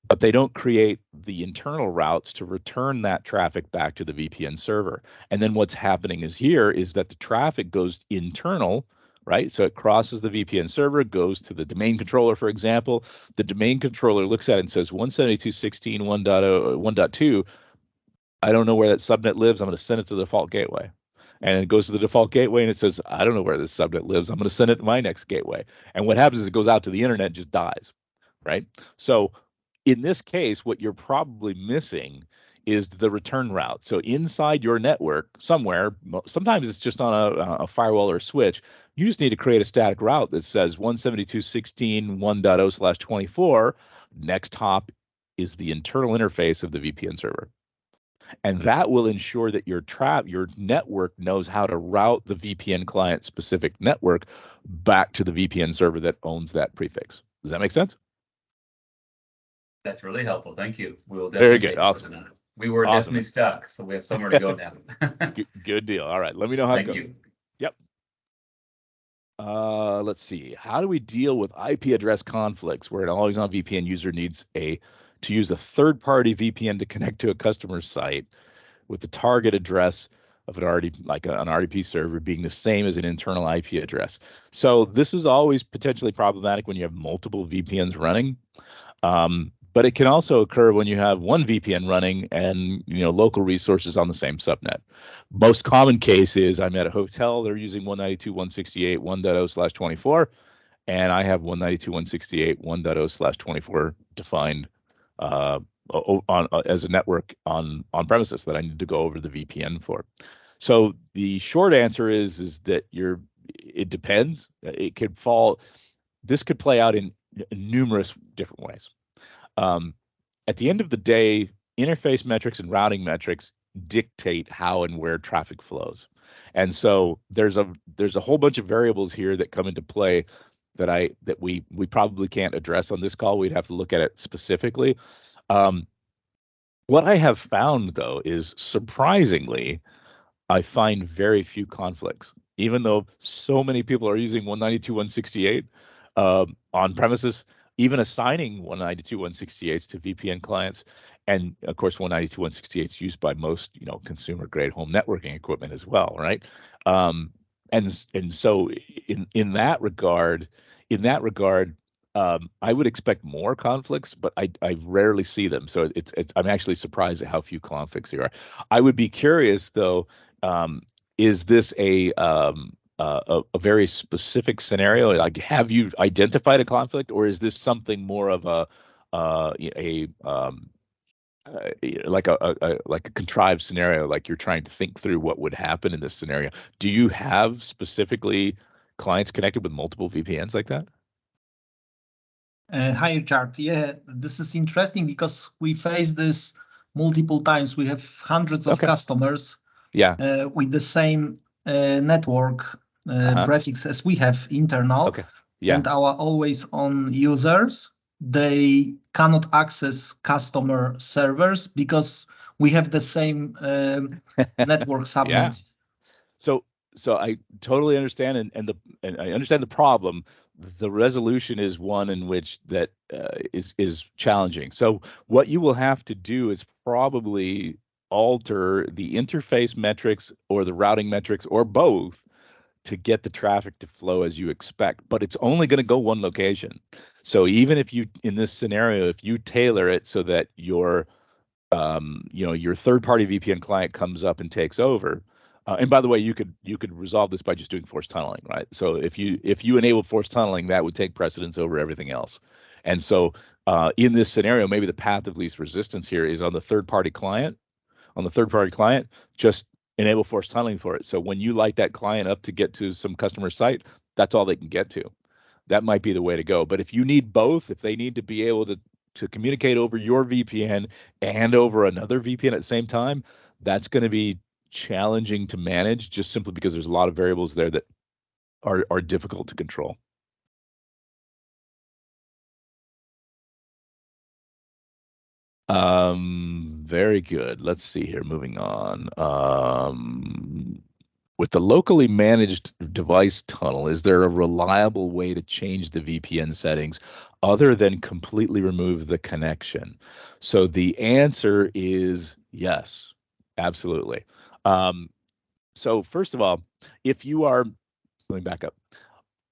but they don't create the internal routes to return that traffic back to the VPN server. And then what's happening is that the traffic goes internal, right? So it crosses the VPN server, goes to the domain controller, for example. The domain controller looks at it and says 172.16.1.2. I don't know where that subnet lives. I'm going to send it to the default gateway. And it goes to the default gateway and it says, I don't know where this subnet lives. I'm going to send it to my next gateway. And what happens is it goes out to the internet and just dies, right? So in this case, what you're probably missing is the return route. So inside your network somewhere, sometimes it's just on a firewall or a switch, you just need to create a static route that says 172.16.1.0/24. Next hop is the internal interface of the VPN server. And that will ensure that your network knows how to route the VPN client specific network back to the VPN server that owns that prefix. Does that make sense? That's really helpful. Thank you. We will definitely very good. Awesome. We were definitely stuck, so we have somewhere to go now. Good deal. All right. Let me know how it goes. Thank you. Yep. Let's see. How do we deal with IP address conflicts where an Always On VPN user needs to use a third-party VPN to connect to a customer site with the target address of an RDP server being the same as an internal IP address? So this is always potentially problematic when you have multiple VPNs running. But it can also occur when you have one VPN running and local resources on the same subnet. Most common case is I'm at a hotel, they're using 192.168.1.0/24, and I have 192.168.1.0/24 defined as a network on premises that I need to go over the VPN for. So the short answer is that it depends. It could fall. This could play out in numerous different ways. At the end of the day, interface metrics and routing metrics dictate how and where traffic flows. And so there's a whole bunch of variables here that come into play that we probably can't address on this call. We'd have to look at it specifically. What I have found, though, is surprisingly, I find very few conflicts, even though so many people are using 192.168 on premises, even assigning 192.168s to VPN clients. And of course, 192.168 is used by most, consumer grade home networking equipment as well, right? And so in that regard, I would expect more conflicts, but I rarely see them. So I'm actually surprised at how few conflicts there are. I would be curious though, is this a very specific scenario? Like, have you identified a conflict, or is this something more of like a contrived scenario? Like you're trying to think through what would happen in this scenario. Do you have specifically clients connected with multiple VPNs like that? Hi, Richard. Yeah, this is interesting because we face this multiple times. We have hundreds of customers with the same network prefix as we have internal. And our always on users, they cannot access customer servers because we have the same network subnet. Yeah. So I totally understand, and I understand the problem. The resolution is one in which that is challenging. So what you will have to do is probably alter the interface metrics or the routing metrics or both to get the traffic to flow as you expect, but it's only going to go one location. So even if you, in this scenario, if you tailor it so that your your third-party VPN client comes up and takes over, and by the way, you could resolve this by just doing forced tunneling, right? So if you enable forced tunneling, that would take precedence over everything else. And so in this scenario, maybe the path of least resistance here is on the third-party client. On the third-party client, just enable forced tunneling for it. So when you light that client up to get to some customer site, that's all they can get to. That might be the way to go. But if you need both, if they need to be able to communicate over your VPN and over another VPN at the same time, that's going to be challenging to manage, just simply because there's a lot of variables there that are difficult to control. Very good. Let's see here. Moving on. With the locally managed device tunnel, is there a reliable way to change the VPN settings other than completely remove the connection? So the answer is yes, absolutely. So first of all, if you are, let me back up.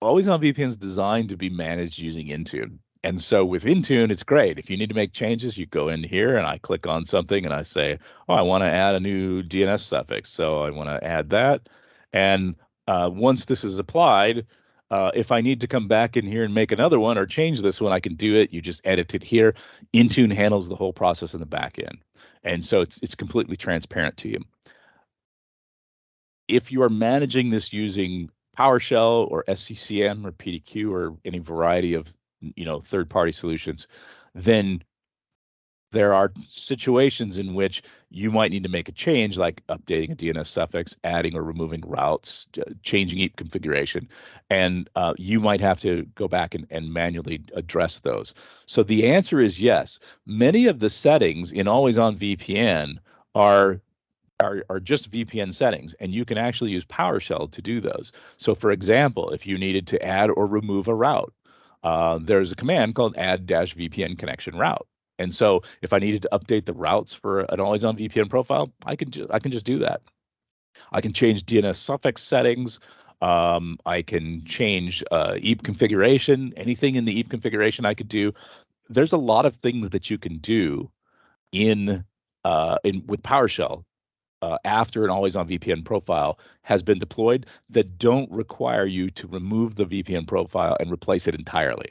Always On VPN is designed to be managed using Intune. And so with Intune, it's great. If you need to make changes, you go in here and I click on something and I say, oh, I want to add a new DNS suffix. So I want to add that. And once this is applied, if I need to come back in here and make another one or change this one, I can do it. You just edit it here. Intune handles the whole process in the back end. And so it's completely transparent to you. If you are managing this using PowerShell or SCCM or PDQ or any variety of third-party solutions, then there are situations in which you might need to make a change, like updating a DNS suffix, adding or removing routes, changing EAP configuration, and you might have to go back and manually address those. So the answer is yes. Many of the settings in Always On VPN are just VPN settings, and you can actually use PowerShell to do those. So for example, if you needed to add or remove a route, there's a command called add-VPN connection route. And so if I needed to update the routes for an Always On VPN profile, I can just do that. I can change DNS suffix settings. I can change EAP configuration. Anything in the EAP configuration I could do. There's a lot of things that you can do with PowerShell after an Always On VPN profile has been deployed that don't require you to remove the VPN profile and replace it entirely.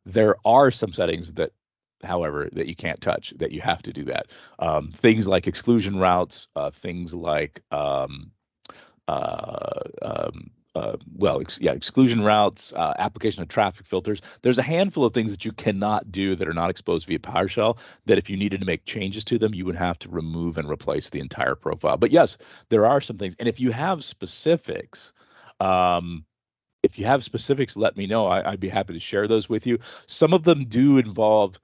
There are some settings that, however, that you can't touch, that you have to do that. Things like exclusion routes, things like exclusion routes, application of traffic filters. There's a handful of things that you cannot do that are not exposed via PowerShell that if you needed to make changes to them, you would have to remove and replace the entire profile. But yes, there are some things. And if you have specifics, let me know. I'd be happy to share those with you. Some of them do involve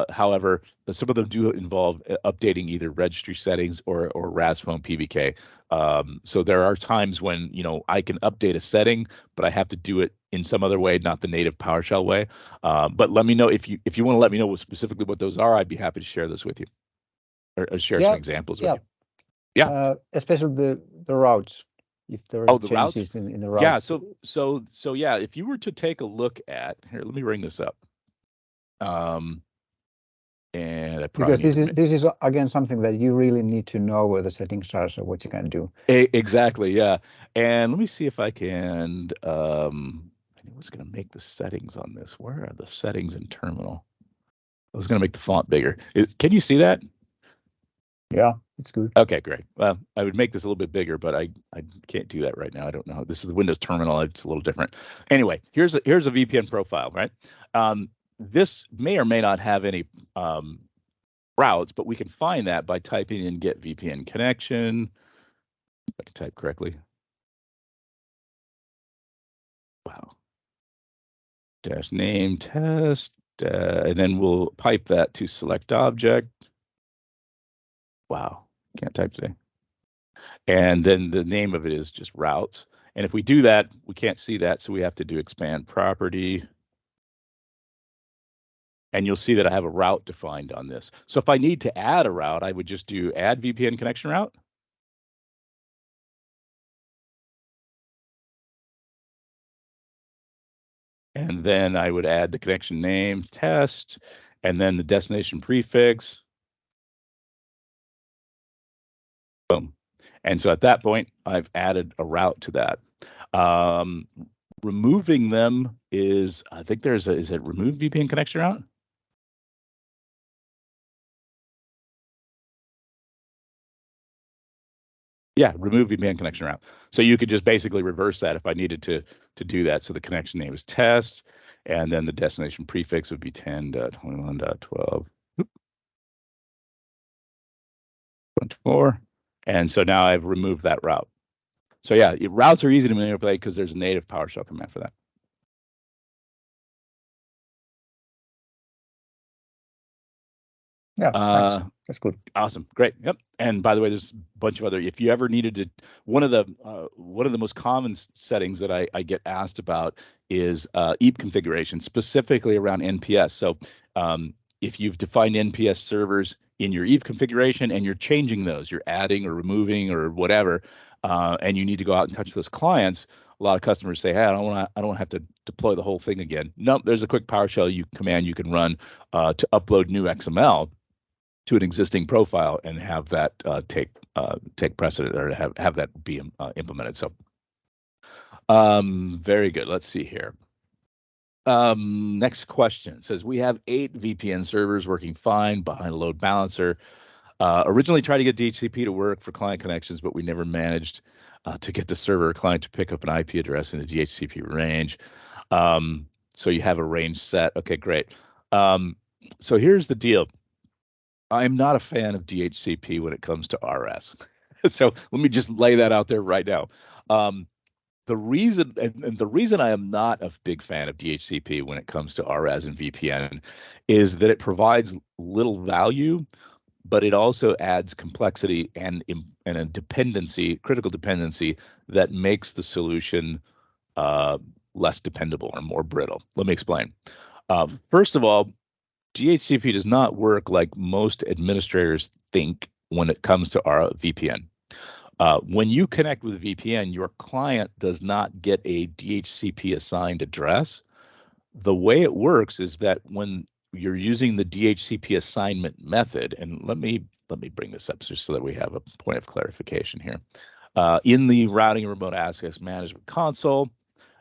however, some of them do involve updating either registry settings or RASphone PBK. So there are times when I can update a setting, but I have to do it in some other way, not the native PowerShell way. But let me know if you want to let me know specifically what those are. I'd be happy to share those with you, or share some examples with you. Yeah, especially the routes. If there are changes in the routes. Yeah. So yeah, if you were to take a look at here, let me bring this up. And because this is again something that you really need to know where the settings are, so what you can do. Exactly, yeah. And let me see if I can. I was going to make the settings on this. Where are the settings in terminal? I was going to make the font bigger. Can you see that? Yeah, it's good. Okay, great. Well, I would make this a little bit bigger, but I can't do that right now. I don't know. This is the Windows terminal. It's a little different. Anyway, here's a VPN profile, right? This may or may not have any routes, but we can find that by typing in get VPN connection. If I can type correctly. Wow. -name test, and then we'll pipe that to select object. Wow, can't type today. And then the name of it is just routes. And if we do that, we can't see that, so we have to do expand property. And you'll see that I have a route defined on this. So if I need to add a route, I would just do add VPN connection route. And then I would add the connection name, test, and then the destination prefix. Boom. And so at that point, I've added a route to that. Removing them is, I think is it remove VPN connection route? Yeah, remove VPN connection route. So you could just basically reverse that if I needed to do that. So the connection name is test, and then the destination prefix would be 10.21.12.24. And so now I've removed that route. So yeah, routes are easy to manipulate because there's a native PowerShell command for that. Yeah, that's good. Awesome, great. Yep. And by the way, there's a bunch of other. If you ever needed to, one of the most common settings that I get asked about is EAP configuration, specifically around NPS. So if you've defined NPS servers in your EAP configuration and you're changing those, you're adding or removing or whatever, and you need to go out and touch those clients, a lot of customers say, hey, I don't have to deploy the whole thing again. Nope, there's a quick PowerShell command you can run to upload new XML to an existing profile and have that take precedent, or have that be implemented. So very good. Let's see here. Next question says, we have 8 VPN servers working fine behind a load balancer. Originally tried to get DHCP to work for client connections, but we never managed to get the server or client to pick up an IP address in a DHCP range. So you have a range set. Okay, great. So here's the deal. I'm not a fan of DHCP when it comes to RS. So let me just lay that out there right now. The reason I am not a big fan of DHCP when it comes to RS and VPN is that it provides little value, but it also adds complexity and a critical dependency that makes the solution less dependable or more brittle. Let me explain. First of all, DHCP does not work like most administrators think when it comes to our VPN. When you connect with VPN, your client does not get a DHCP assigned address. The way it works is that when you're using the DHCP assignment method, and let me bring this up just so that we have a point of clarification here. In the routing and remote access management console,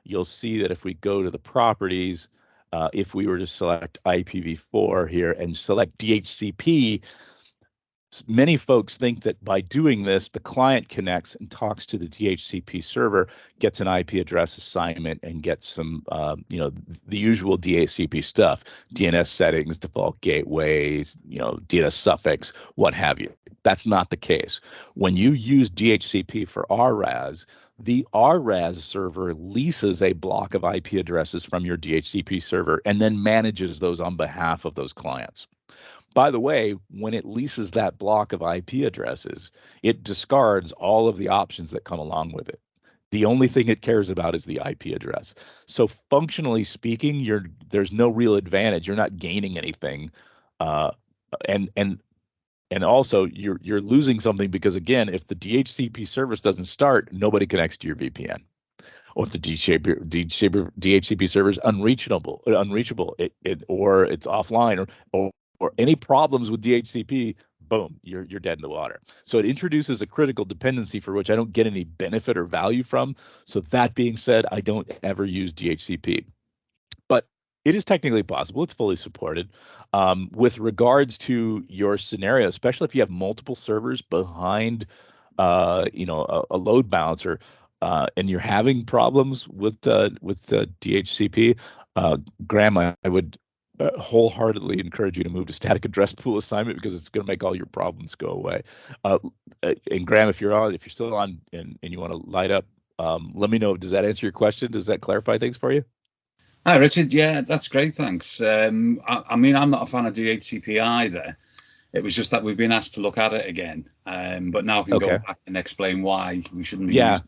you'll see that if we go to the properties, if we were to select IPv4 here and select DHCP, many folks think that by doing this, the client connects and talks to the DHCP server, gets an IP address assignment, and gets some, the usual DHCP stuff, DNS settings, default gateways, DNS suffix, what have you. That's not the case. When you use DHCP for RAS, the RAS server leases a block of IP addresses from your DHCP server and then manages those on behalf of those clients. By the way, when it leases that block of IP addresses, it discards all of the options that come along with it. The only thing it cares about is the IP address. So functionally speaking, there's no real advantage. You're not gaining anything, and also you're losing something because, again, if the DHCP service doesn't start, nobody connects to your VPN. Or if the DHCP server is unreachable, or it's offline, or any problems with DHCP, boom, you're dead in the water. So it introduces a critical dependency for which I don't get any benefit or value from. So that being said, I don't ever use DHCP. But it is technically possible. It's fully supported. With regards to your scenario, especially if you have multiple servers behind, a load balancer, and you're having problems with the DHCP, Graham, I would wholeheartedly encourage you to move to static address pool assignment, because it's going to make all your problems go away. And Graham, if you're still on and you want to light up, let me know. Does that answer your question? Does that clarify things for you? Hi, Richard. Yeah, that's great. Thanks. I mean, I'm not a fan of DHCP either. It was just that we've been asked to look at it again, but now we can go back and explain why we shouldn't be using.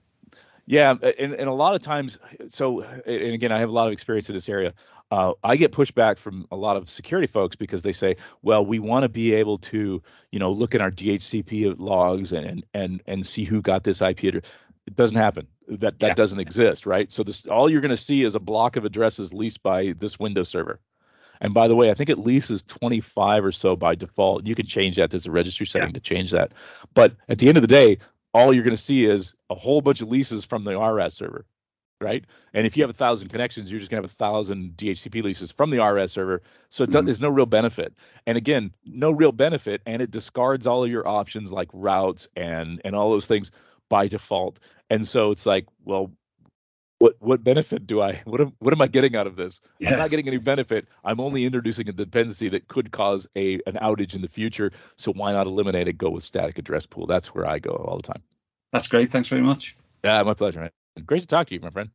Yeah, and a lot of times, so, and again, I have a lot of experience in this area. I get pushback from a lot of security folks because they say, well, we want to be able to, look at our DHCP logs and see who got this IP address. It doesn't happen. That doesn't exist, right? So all you're going to see is a block of addresses leased by this Windows server. And by the way, I think it leases 25 or so by default. You can change that. There's a registry setting to change that. But at the end of the day, all you're going to see is a whole bunch of leases from the RS server, right? And if you have 1,000 connections, you're just going to have 1,000 DHCP leases from the RS server. So there's no real benefit. And again, no real benefit, and it discards all of your options like routes and all those things by default. And so it's like, well, what benefit do what am I getting out of this? I'm not getting any benefit. I'm only introducing a dependency that could cause an outage in the future. So why not eliminate it? Go with static address pool. That's where I go all the time. That's great. Thanks very much. Yeah, my pleasure, man. Great to talk to you, my friend.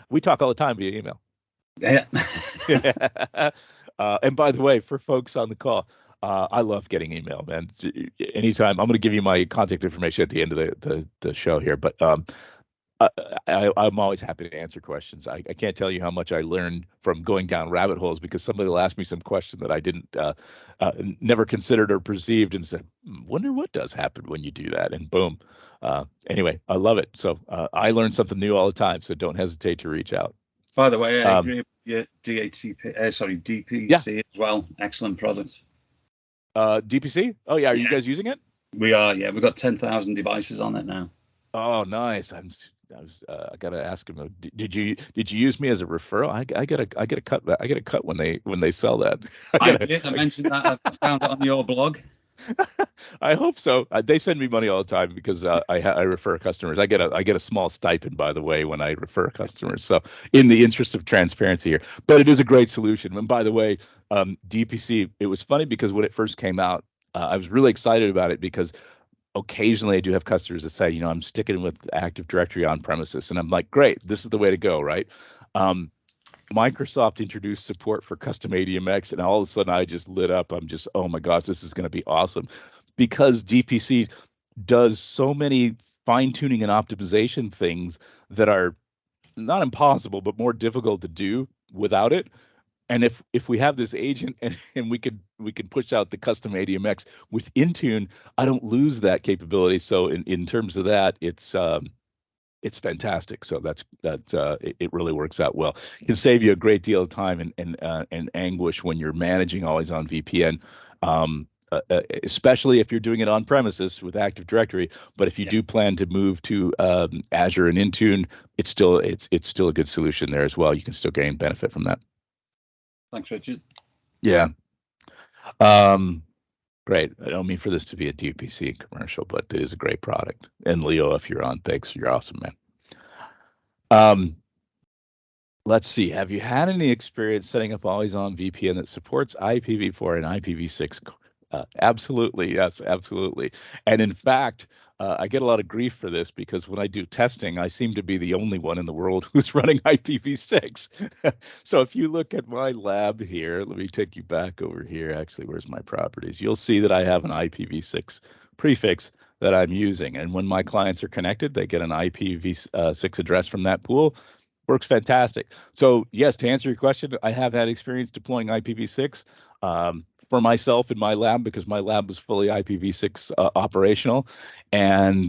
We talk all the time via email. Yeah. And by the way, for folks on the call, I love getting email, man. Anytime, I'm going to give you my contact information at the end of the show here, but I'm always happy to answer questions. I can't tell you how much I learned from going down rabbit holes because somebody will ask me some question that I didn't never considered or perceived and said, wonder what does happen when you do that, and boom. Anyway, I love it. So I learn something new all the time, so don't hesitate to reach out. By the way, I agree with your DPC as well. Excellent product. DPC? Oh yeah, are you guys using it? We are. Yeah, we've got 10,000 devices on it now. Oh, nice. I gotta ask him. Did you use me as a referral? I get a cut. I get a cut when they sell that. I did. I mentioned that. I found it on your blog. I hope so. They send me money all the time because I refer customers. I get a small stipend, by the way, when I refer customers. So in the interest of transparency here, but it is a great solution. And by the way, DPC. It was funny because when it first came out, I was really excited about it because occasionally I do have customers that say, I'm sticking with Active Directory on premises, and I'm like, great, this is the way to go, right? Microsoft introduced support for custom ADMX, and all of a sudden I just lit up. I'm just, oh my gosh, this is going to be awesome, because DPC does so many fine-tuning and optimization things that are not impossible, but more difficult to do without it. And if we have this agent and we could push out the custom ADMX with Intune, I don't lose that capability. So in terms of that, it's fantastic. So it really works out well. It can save you a great deal of time and anguish when you're managing Always On VPN, especially if you're doing it on premises with Active Directory. But if you do plan to move to Azure and Intune, it's still a good solution there as well. You can still gain benefit from that. Thanks, Richard. Yeah. Great. I don't mean for this to be a DPC commercial, but it is a great product. And Leo, if you're on, thanks. You're awesome, man. Let's see. Have you had any experience setting up Always On VPN that supports IPv4 and IPv6? Absolutely. Yes, absolutely. And in fact, I get a lot of grief for this because when I do testing, I seem to be the only one in the world who's running IPv6. So if you look at my lab here, let me take you back over here. Actually, where's my properties? You'll see that I have an IPv6 prefix that I'm using. And when my clients are connected, they get an IPv6 address from that pool. Works fantastic. So yes, to answer your question, I have had experience deploying IPv6. For myself in my lab, because my lab was fully IPv6 operational, and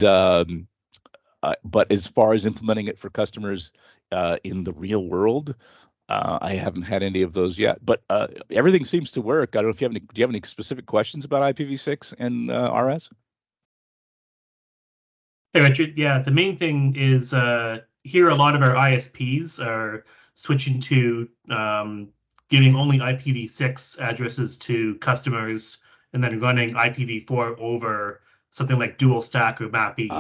but as far as implementing it for customers in the real world, I haven't had any of those yet. But everything seems to work. I don't know if you have any. Do you have any specific questions about IPv6 and RS? Hey, Richard. Yeah, the main thing is here a lot of our ISPs are switching to giving only IPv6 addresses to customers and then running IPv4 over something like dual stack or MAPI.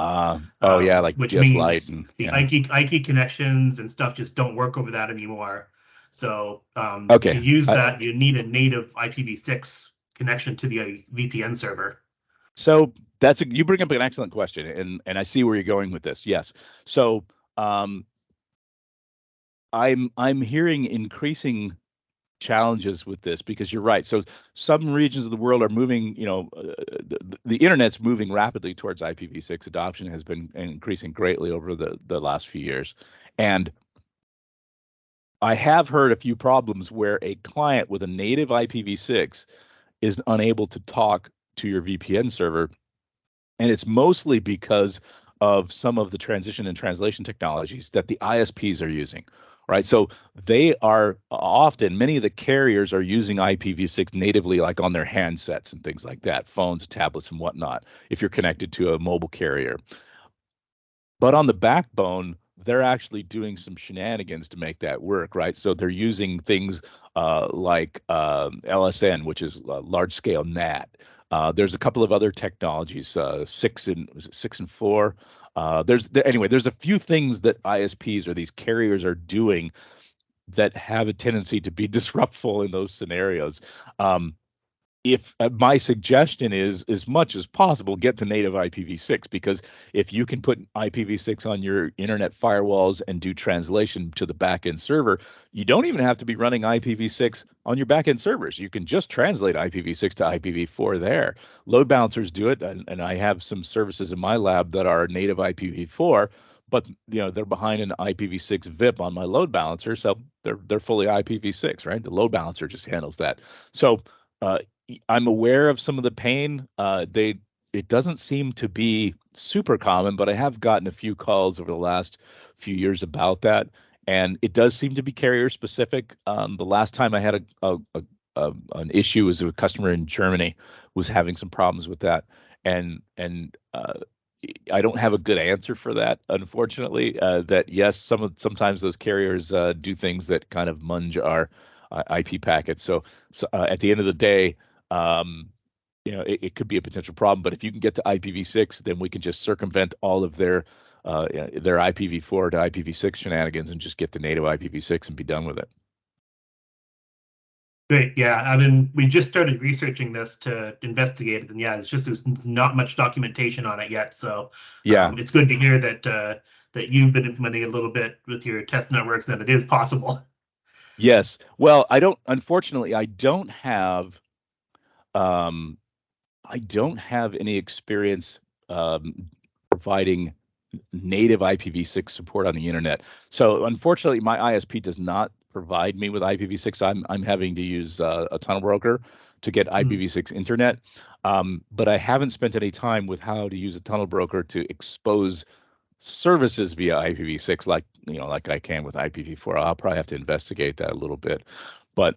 Like which just means the IKEY connections and stuff just don't work over that anymore. So to use that, you need a native IPv6 connection to the VPN server. So you bring up an excellent question, and I see where you're going with this. Yes. So I'm hearing increasing challenges with this, because you're right. So some regions of the world are moving, the internet's moving rapidly towards IPv6. Adoption has been increasing greatly over the last few years. And I have heard a few problems where a client with a native IPv6 is unable to talk to your VPN server. And it's mostly because of some of the transition and translation technologies that the ISPs are using. Right, so they are often, many of the carriers are using IPv6 natively, like on their handsets and things like that, phones, tablets, and whatnot, if you're connected to a mobile carrier. But on the backbone, they're actually doing some shenanigans to make that work, right? So they're using things like LSN, which is large-scale NAT. There's a couple of other technologies, 6 and 4. There's a few things that ISPs or these carriers are doing that have a tendency to be disruptful in those scenarios. If my suggestion is, as much as possible, get to native IPv6, because if you can put IPv6 on your internet firewalls and do translation to the backend server, you don't even have to be running IPv6 on your backend servers. You can just translate IPv6 to IPv4 there. Load balancers do it, and I have some services in my lab that are native IPv4, but they're behind an IPv6 VIP on my load balancer, so they're fully IPv6, right? The load balancer just handles that. So I'm aware of some of the pain. It doesn't seem to be super common, but I have gotten a few calls over the last few years about that, and it does seem to be carrier specific. The last time I had an issue was a customer in Germany was having some problems with that, and I don't have a good answer for that, unfortunately. That yes, sometimes those carriers do things that kind of munge our IP packets. So at the end of the day, it could be a potential problem. But if you can get to IPv6, then we can just circumvent all of their IPv4 to IPv6 shenanigans and just get to native IPv6 and be done with it. Great. Yeah, I mean, we just started researching this to investigate it, and yeah, there's not much documentation on it yet. So yeah, it's good to hear that you've been implementing a little bit with your test networks, and it is possible. Yes. Well, unfortunately, I don't have any experience providing native IPv6 support on the internet. So unfortunately, my ISP does not provide me with IPv6. I'm having to use a tunnel broker to get IPv6 internet. But I haven't spent any time with how to use a tunnel broker to expose services via IPv6 like I can with IPv4. I'll probably have to investigate that a little bit. But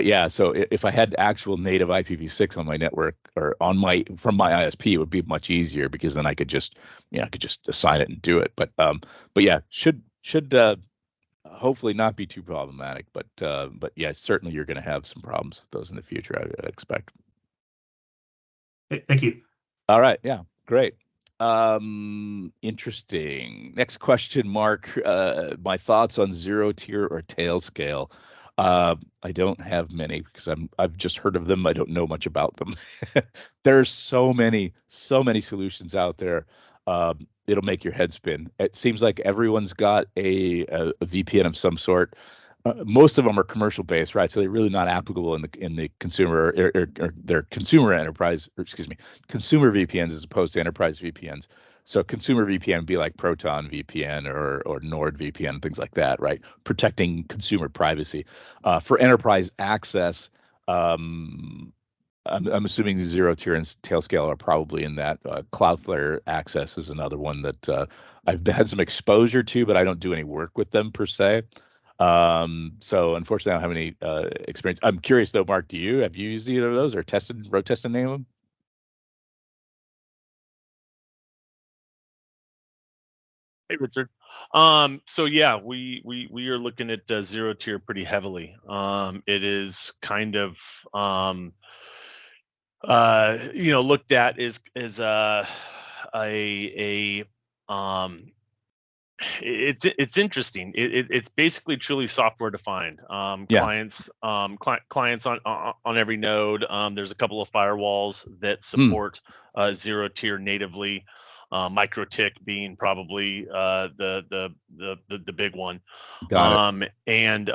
yeah, so if I had actual native IPv6 on my network or from my ISP, it would be much easier, because then I could just assign it and do it. But yeah, should hopefully not be too problematic. But yeah, certainly you're going to have some problems with those in the future, I expect. Thank you. All right. Yeah. Great. Interesting. Next question, Mark. My thoughts on zero tier or tail scale. I don't have many, because I've just heard of them. I don't know much about them. There's so many solutions out there. It'll make your head spin. It seems like everyone's got a VPN of some sort. Most of them are commercial based, right? So they're really not applicable in the consumer or they're consumer VPNs as opposed to enterprise VPNs. So consumer VPN would be like Proton VPN or NordVPN, things like that, right? Protecting consumer privacy. For enterprise access, I'm assuming the zero tier and tail scale are probably in that. Cloudflare Access is another one that I've had some exposure to, but I don't do any work with them per se. So unfortunately, I don't have any experience. I'm curious though, Mark, have you used either of those or road tested any of them? Hey, Richard. So yeah, we are looking at zero tier pretty heavily. It is kind of looked at as it's interesting. It's basically truly software defined. Clients on every node. There's a couple of firewalls that support zero tier natively. MikroTik being probably the big one. Got it. And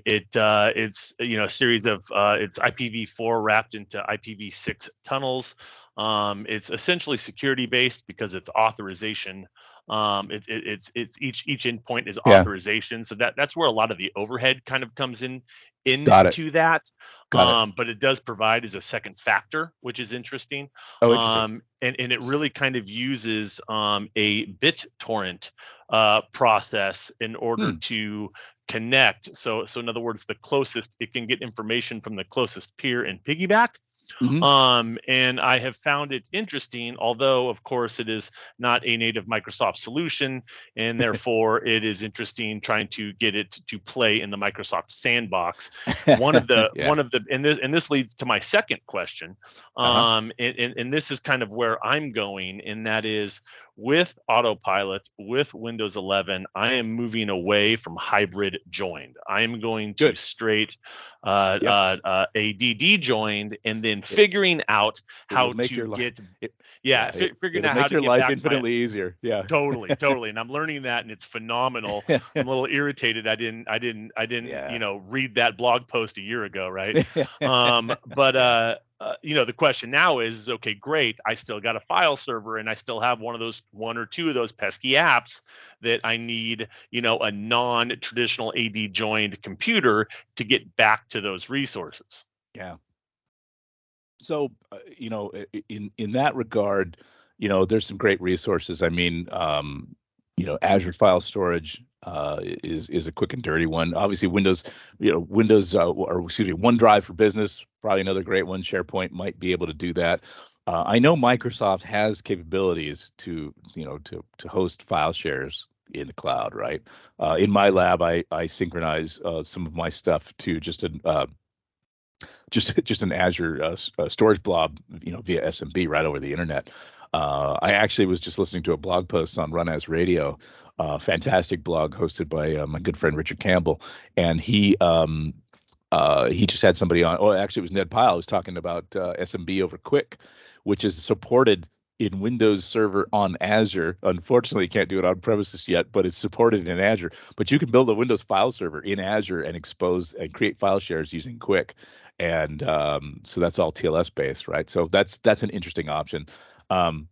it's a series of it's IPv4 wrapped into IPv6 tunnels. It's essentially security based because it's authorization. It's each endpoint is authorization, so that's where a lot of the overhead kind of comes into that. But it does provide as a second factor, which is interesting. And it really kind of uses a BitTorrent process in order to connect. So in other words, the closest, it can get information from the closest peer and piggyback. And I have found it interesting, although of course it is not a native Microsoft solution, and therefore it is interesting trying to get it to play in the Microsoft sandbox. One of the and this leads to my second question. And this is kind of where I'm going, and that is, with Autopilot, with Windows 11, I am moving away from hybrid joined. I am going to straight ADD joined, and then figuring out how to get figuring out how to your get life back infinitely easier. Yeah, totally. And I'm learning that, and it's phenomenal. I'm a little irritated. I didn't read that blog post a year ago, right? But the question now is, okay, great. I still got a file server, and I still have one or two of those pesky apps that I need, a non-traditional AD joined computer to get back to those resources. Yeah. So, in that regard, there's some great resources. I mean, Azure File Storage is a quick and dirty one. Obviously, OneDrive for Business, probably another great one. SharePoint might be able to do that. I know Microsoft has capabilities to host file shares in the cloud, right? In my lab, I synchronize some of my stuff to just an Azure storage blob, via SMB right over the internet. I actually was just listening to a blog post on Run As Radio, fantastic blog hosted by my good friend Richard Campbell, and he just had somebody on. Oh, actually, it was Ned Pyle. Was talking about SMB over Quick, which is supported in Windows Server on Azure. Unfortunately, you can't do it on premises yet, but it's supported in Azure. But you can build a Windows file server in Azure and expose and create file shares using Quick, and so that's all TLS based, right? So that's an interesting option. There's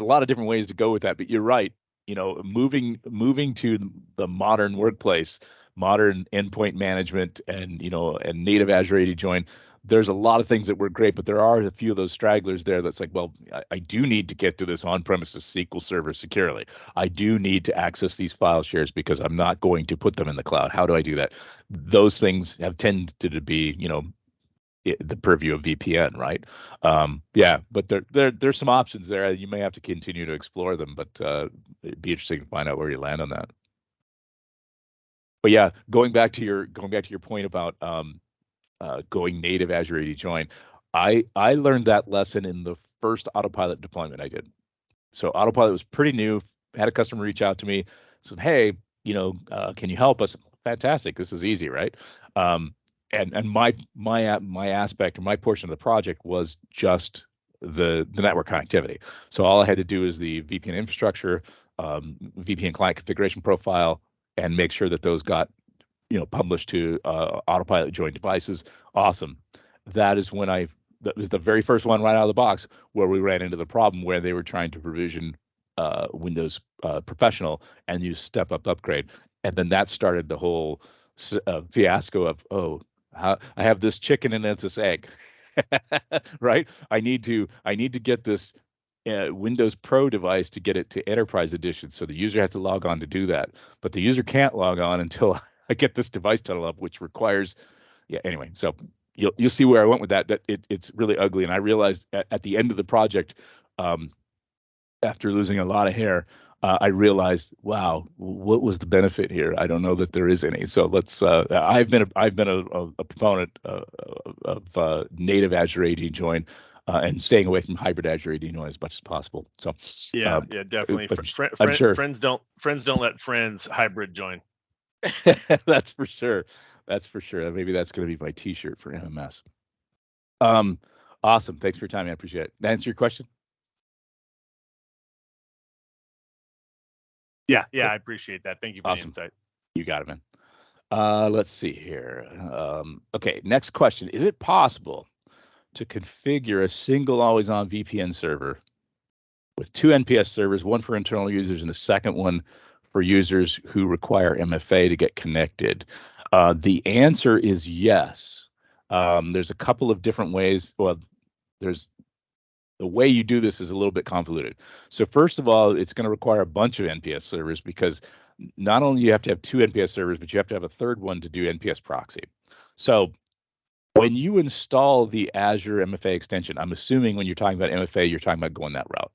a lot of different ways to go with that, but you're right. Moving to the modern workplace, modern endpoint management, and and native Azure AD join. There's a lot of things that were great, but there are a few of those stragglers there that's like, well, I do need to get to this on-premises SQL Server securely. I do need to access these file shares because I'm not going to put them in the cloud. How do I do that? Those things have tended to be, the purview of VPN, right? But there's some options there. You may have to continue to explore them, but it'd be interesting to find out where you land on that. But yeah, going back to your point about going native Azure AD join, I learned that lesson in the first Autopilot deployment I did. So Autopilot was pretty new. Had a customer reach out to me, said, "Hey, can you help us?" Fantastic, this is easy, right? And my aspect or my portion of the project was just the network connectivity. So all I had to do is the VPN infrastructure, VPN client configuration profile, and make sure that those got published to Autopilot joined devices. Awesome. That was the very first one right out of the box where we ran into the problem where they were trying to provision Windows Professional and use step up upgrade, and then that started the whole fiasco of I have this chicken and it's this egg, right? I need to get this Windows Pro device to get it to Enterprise Edition, so the user has to log on to do that, but the user can't log on until I get this device tunnel up, which requires, anyway. So you'll see where I went with that. That it's really ugly, and I realized at the end of the project, after losing a lot of hair, I realized, wow, what was the benefit here? I don't know that there is any. So let's. I've been a proponent of native Azure AD join. And staying away from hybrid Azure AD join as much as possible. So definitely. I'm sure friends don't let friends hybrid join. That's for sure. Maybe that's going to be my T-shirt for MMS. Awesome. Thanks for your time. I appreciate it. Did that answer your question? Yeah, I appreciate that. Thank you for the insight. You got it, man. Let's see here. Okay, next question. Is it possible to configure a single always-on VPN server with 2 NPS servers, one for internal users and a second one for users who require MFA to get connected? The answer is yes. There's a couple of different ways. Well, the way you do this is a little bit convoluted. So first of all, it's going to require a bunch of NPS servers, because not only you have to have 2 NPS servers, but you have to have a third one to do NPS proxy. So when you install the Azure MFA extension, I'm assuming when you're talking about MFA, you're talking about going that route.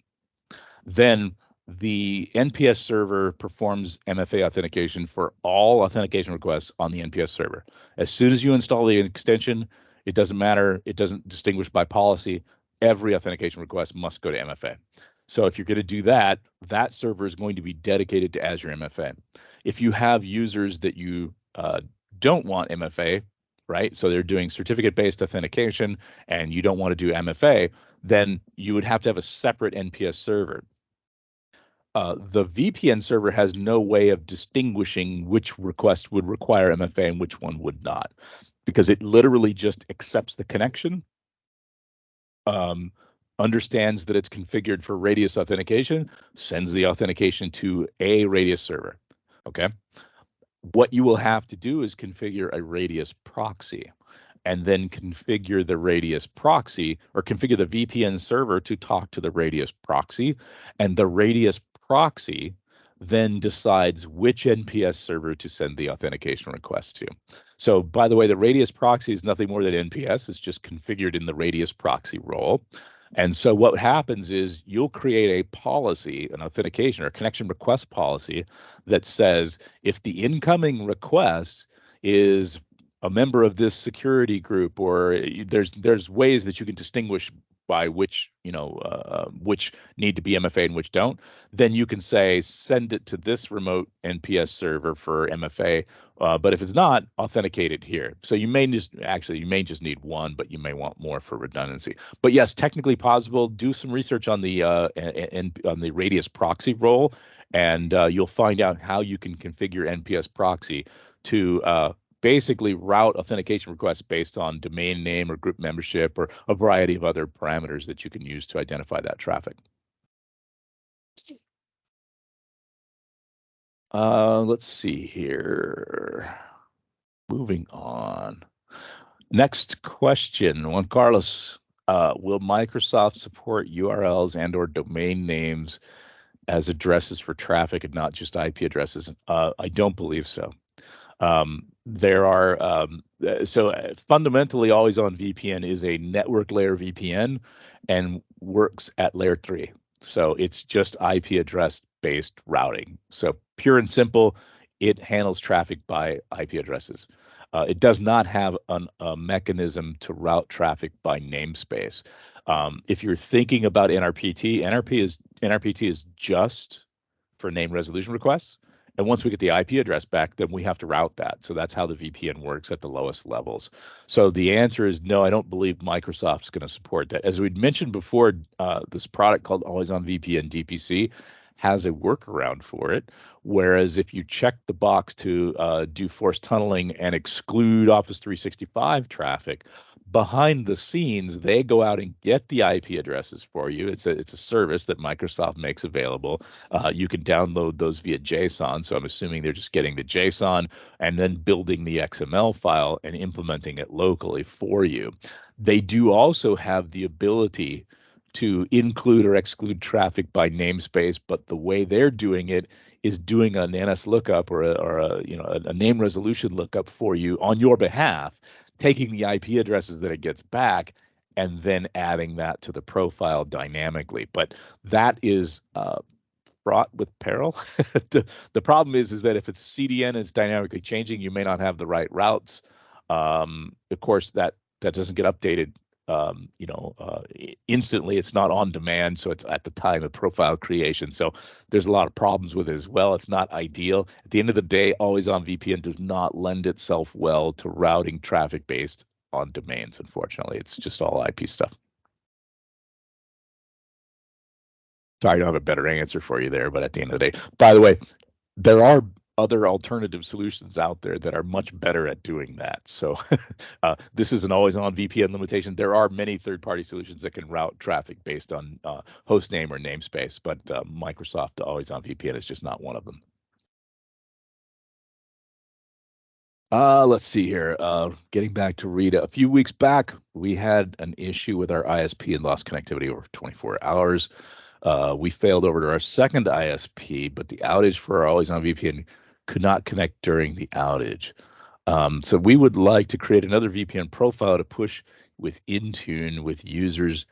Then the NPS server performs MFA authentication for all authentication requests on the NPS server. As soon as you install the extension, it doesn't matter. It doesn't distinguish by policy. Every authentication request must go to MFA. So if you're going to do that, that server is going to be dedicated to Azure MFA. If you have users that you don't want MFA, right? So they're doing certificate-based authentication and you don't want to do MFA, then you would have to have a separate NPS server. The VPN server has no way of distinguishing which request would require MFA and which one would not, because it literally just accepts the connection, understands that it's configured for radius authentication, sends the authentication to a radius server. Okay. What you will have to do is configure a radius proxy, and then configure the radius proxy, or configure the VPN server to talk to the radius proxy, and the radius proxy then decides which NPS server to send the authentication request to. So by the way, the radius proxy is nothing more than NPS. It's just configured in the radius proxy role. And so what happens is you'll create a policy, an authentication or connection request policy, that says if the incoming request is a member of this security group, or there's ways that you can distinguish by which which need to be MFA and which don't, then you can say send it to this remote NPS server for MFA, but if it's not, authenticate it here. So you may just need one, but you may want more for redundancy. But yes, technically possible. Do some research on the on the radius proxy role, and you'll find out how you can configure NPS proxy to basically route authentication requests based on domain name or group membership or a variety of other parameters that you can use to identify that traffic. Let's see here. Moving on. Next question, Juan Carlos. Will Microsoft support URLs and or domain names as addresses for traffic and not just IP addresses? I don't believe so. There are fundamentally Always On VPN is a network layer VPN and works at layer 3. So it's just IP address based routing. So pure and simple, it handles traffic by IP addresses. It does not have a mechanism to route traffic by namespace. If you're thinking about NRPT, NRPT is just for name resolution requests. And once we get the IP address back, then we have to route that. So that's how the VPN works at the lowest levels. So the answer is no, I don't believe Microsoft's going to support that. As we'd mentioned before, this product called Always On VPN DPC has a workaround for it. Whereas if you check the box to do forced tunneling and exclude Office 365 traffic, behind the scenes, they go out and get the IP addresses for you. It's a service that Microsoft makes available. You can download those via JSON. So I'm assuming they're just getting the JSON and then building the XML file and implementing it locally for you. They do also have the ability to include or exclude traffic by namespace, but the way they're doing it is doing an NS lookup or a name resolution lookup for you on your behalf, taking the IP addresses that it gets back and then adding that to the profile dynamically. But that is fraught with peril. The problem is that if it's a CDN and it's dynamically changing, you may not have the right routes. Of course, that doesn't get updated instantly. It's not on demand, so it's at the time of profile creation. So there's a lot of problems with it as well. It's not ideal. At the end of the day, Always On VPN does not lend itself well to routing traffic based on domains, unfortunately. It's just all IP stuff. Sorry, I don't have a better answer for you there, but at the end of the day, by the way, there are other alternative solutions out there that are much better at doing that. So this is an always on VPN limitation. There are many third-party solutions that can route traffic based on host name or namespace, but Microsoft always on VPN is just not one of them. Let's see here. Getting back to Rita, a few weeks back, we had an issue with our ISP and lost connectivity over 24 hours. We failed over to our second ISP, but the outage for our always on VPN could not connect during the outage. So we would like to create another VPN profile to push with Intune with users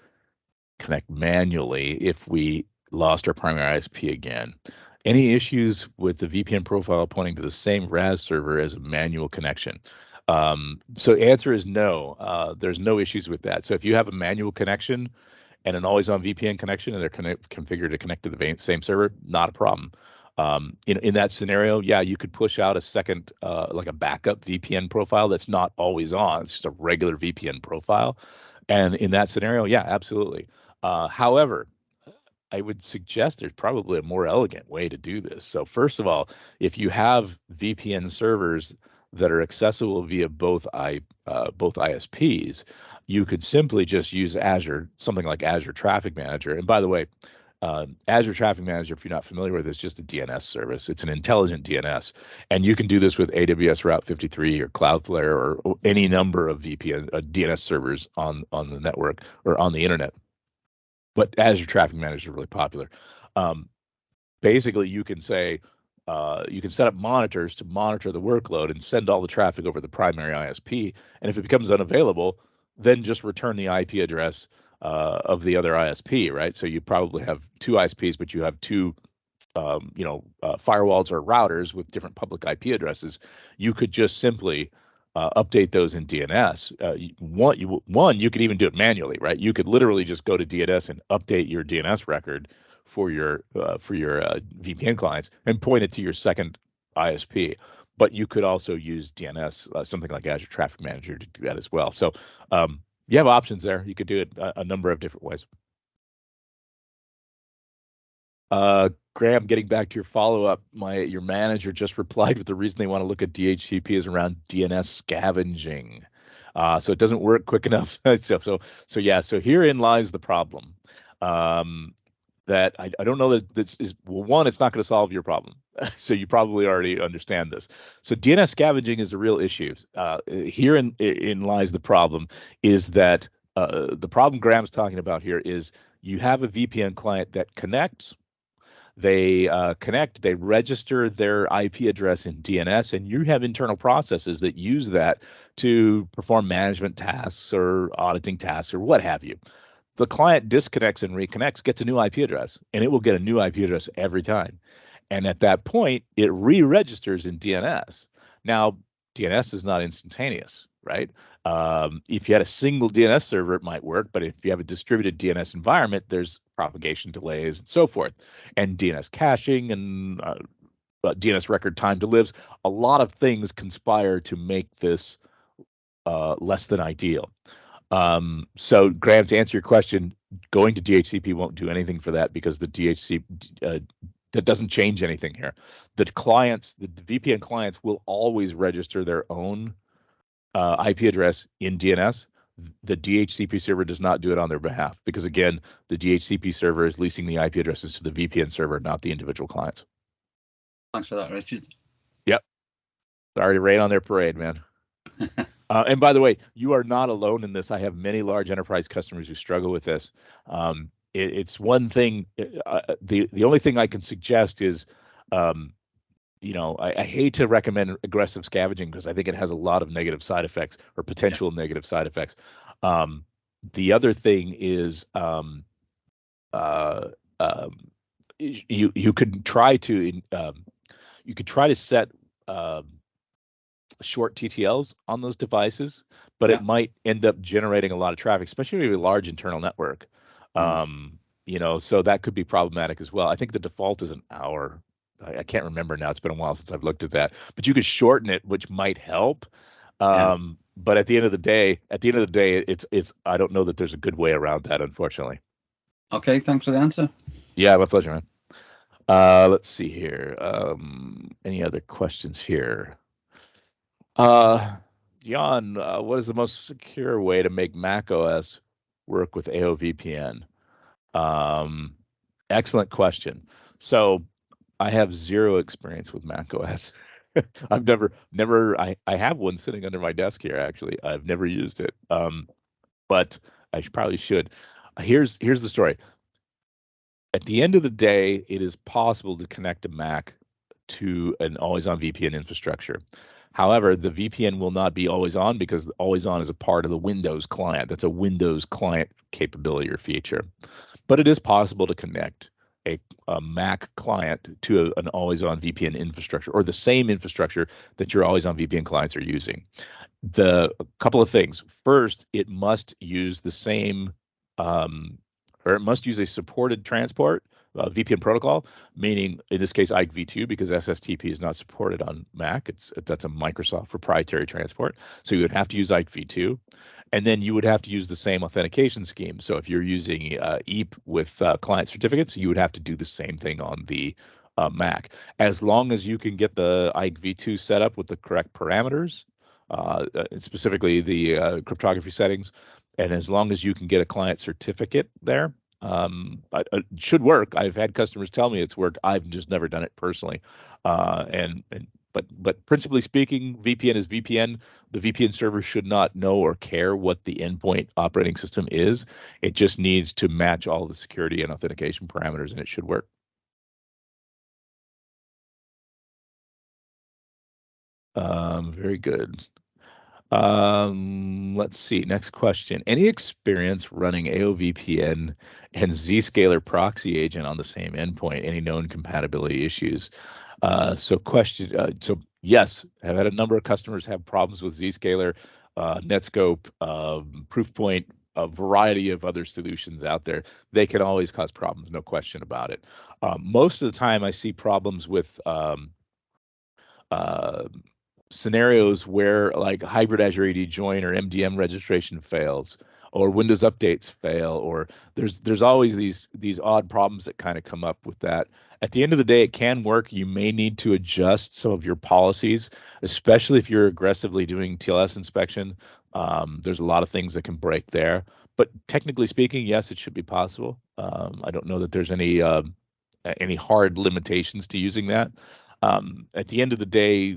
connect manually if we lost our primary ISP again. Any issues with the VPN profile pointing to the same RAS server as a manual connection? So answer is no. There's no issues with that. So if you have a manual connection and an always on VPN connection and they're configured to connect to the same server, not a problem. In that scenario, yeah, you could push out a second, like a backup VPN profile that's not always on. It's just a regular VPN profile. And in that scenario, yeah, absolutely. However, I would suggest there's probably a more elegant way to do this. So first of all, if you have VPN servers that are accessible via both ISPs, you could simply just use Azure, something like Azure Traffic Manager. And by the way, Azure Traffic Manager, if you're not familiar with it, is just a DNS service. It's an intelligent DNS. And you can do this with AWS Route 53 or Cloudflare or any number of VPN DNS servers on the network or on the internet. But Azure Traffic Manager is really popular. Basically, you can say, you can set up monitors to monitor the workload and send all the traffic over the primary ISP. And if it becomes unavailable, then just return the IP address of the other ISP, right? So you probably have two ISPs, but you have two, firewalls or routers with different public IP addresses. You could just simply update those in DNS. You could even do it manually, right? You could literally just go to DNS and update your DNS record for your VPN clients and point it to your second ISP. But you could also use DNS, something like Azure Traffic Manager, to do that as well. So you have options there. You could do it a number of different ways. Graham, getting back to your follow-up, your manager just replied with the reason they want to look at DHCP is around DNS scavenging. So it doesn't work quick enough. So herein lies the problem. That I don't know that this is, well, one, it's not going to solve your problem. So you probably already understand this. So DNS scavenging is a real issue. Herein lies the problem, is that the problem Graham's talking about here is you have a VPN client that connects. They they register their IP address in DNS, and you have internal processes that use that to perform management tasks or auditing tasks or what have you. The client disconnects and reconnects, gets a new IP address, and it will get a new IP address every time. And at that point, it re-registers in DNS. Now, DNS is not instantaneous, right? If you had a single DNS server, it might work, but if you have a distributed DNS environment, there's propagation delays and so forth. And DNS caching and DNS record time to lives, a lot of things conspire to make this less than ideal. So Graham, to answer your question, going to DHCP won't do anything for that, because the DHCP, that doesn't change anything here. The clients, the VPN clients, will always register their own IP address in DNS. The DHCP server does not do it on their behalf, because again, the DHCP server is leasing the IP addresses to the VPN server, not the individual clients. Thanks for that, Richard. Yep. Sorry to rain on their parade, man. And by the way, you are not alone in this. I have many large enterprise customers who struggle with this. It's one thing. The only thing I can suggest is, I hate to recommend aggressive scavenging because I think it has a lot of negative side effects or potential negative side effects. The other thing is, you could try to set short TTLs on those devices, but it might end up generating a lot of traffic, especially if you have a large internal network. So that could be problematic as well. I think the default is an hour. I can't remember now. It's been a while since I've looked at that, but you could shorten it, which might help. But at the end of the day, it's I don't know that there's a good way around that, unfortunately. Okay, thanks for the answer. Yeah, my pleasure, man. Let's see here. Any other questions here? Jan, what is the most secure way to make Mac OS work with AOVPN? Excellent question. So I have zero experience with Mac OS. I've I have one sitting under my desk here, actually. I've never used it. But I probably should. Here's the story. At the end of the day, it is possible to connect a Mac to an always-on VPN infrastructure. However, the VPN will not be always on because always on is a part of the Windows client. That's a Windows client capability or feature. But it is possible to connect a Mac client to an always on VPN infrastructure, or the same infrastructure that your always on VPN clients are using. A couple of things. First, it must use the same or it must use a supported transport VPN protocol, meaning in this case IPv2, because SSTP is not supported on Mac. That's a Microsoft proprietary transport. So you would have to use IPv2, and then you would have to use the same authentication scheme. So if you're using EAP with client certificates, you would have to do the same thing on the Mac. As long as you can get the IPv2 set up with the correct parameters, specifically the cryptography settings, and as long as you can get a client certificate there, it should work. I've had customers tell me it's worked. I've just never done it personally. But principally speaking, VPN is VPN. The VPN server should not know or care what the endpoint operating system is. It just needs to match all the security and authentication parameters, and it should work. Very good. Let's see. Next question. Any experience running AOVPN and Zscaler proxy agent on the same endpoint? Any known compatibility issues? So yes, I've had a number of customers have problems with Zscaler, Netscope, Proofpoint, a variety of other solutions out there. They can always cause problems, no question about it. Most of the time I see problems with scenarios where like hybrid Azure AD join or MDM registration fails, or Windows updates fail, or there's always these odd problems that kind of come up with that. At the end of the day, it can work. You may need to adjust some of your policies, especially if you're aggressively doing TLS inspection. There's a lot of things that can break there, but technically speaking, yes, it should be possible. I don't know that there's any hard limitations to using that. At the end of the day,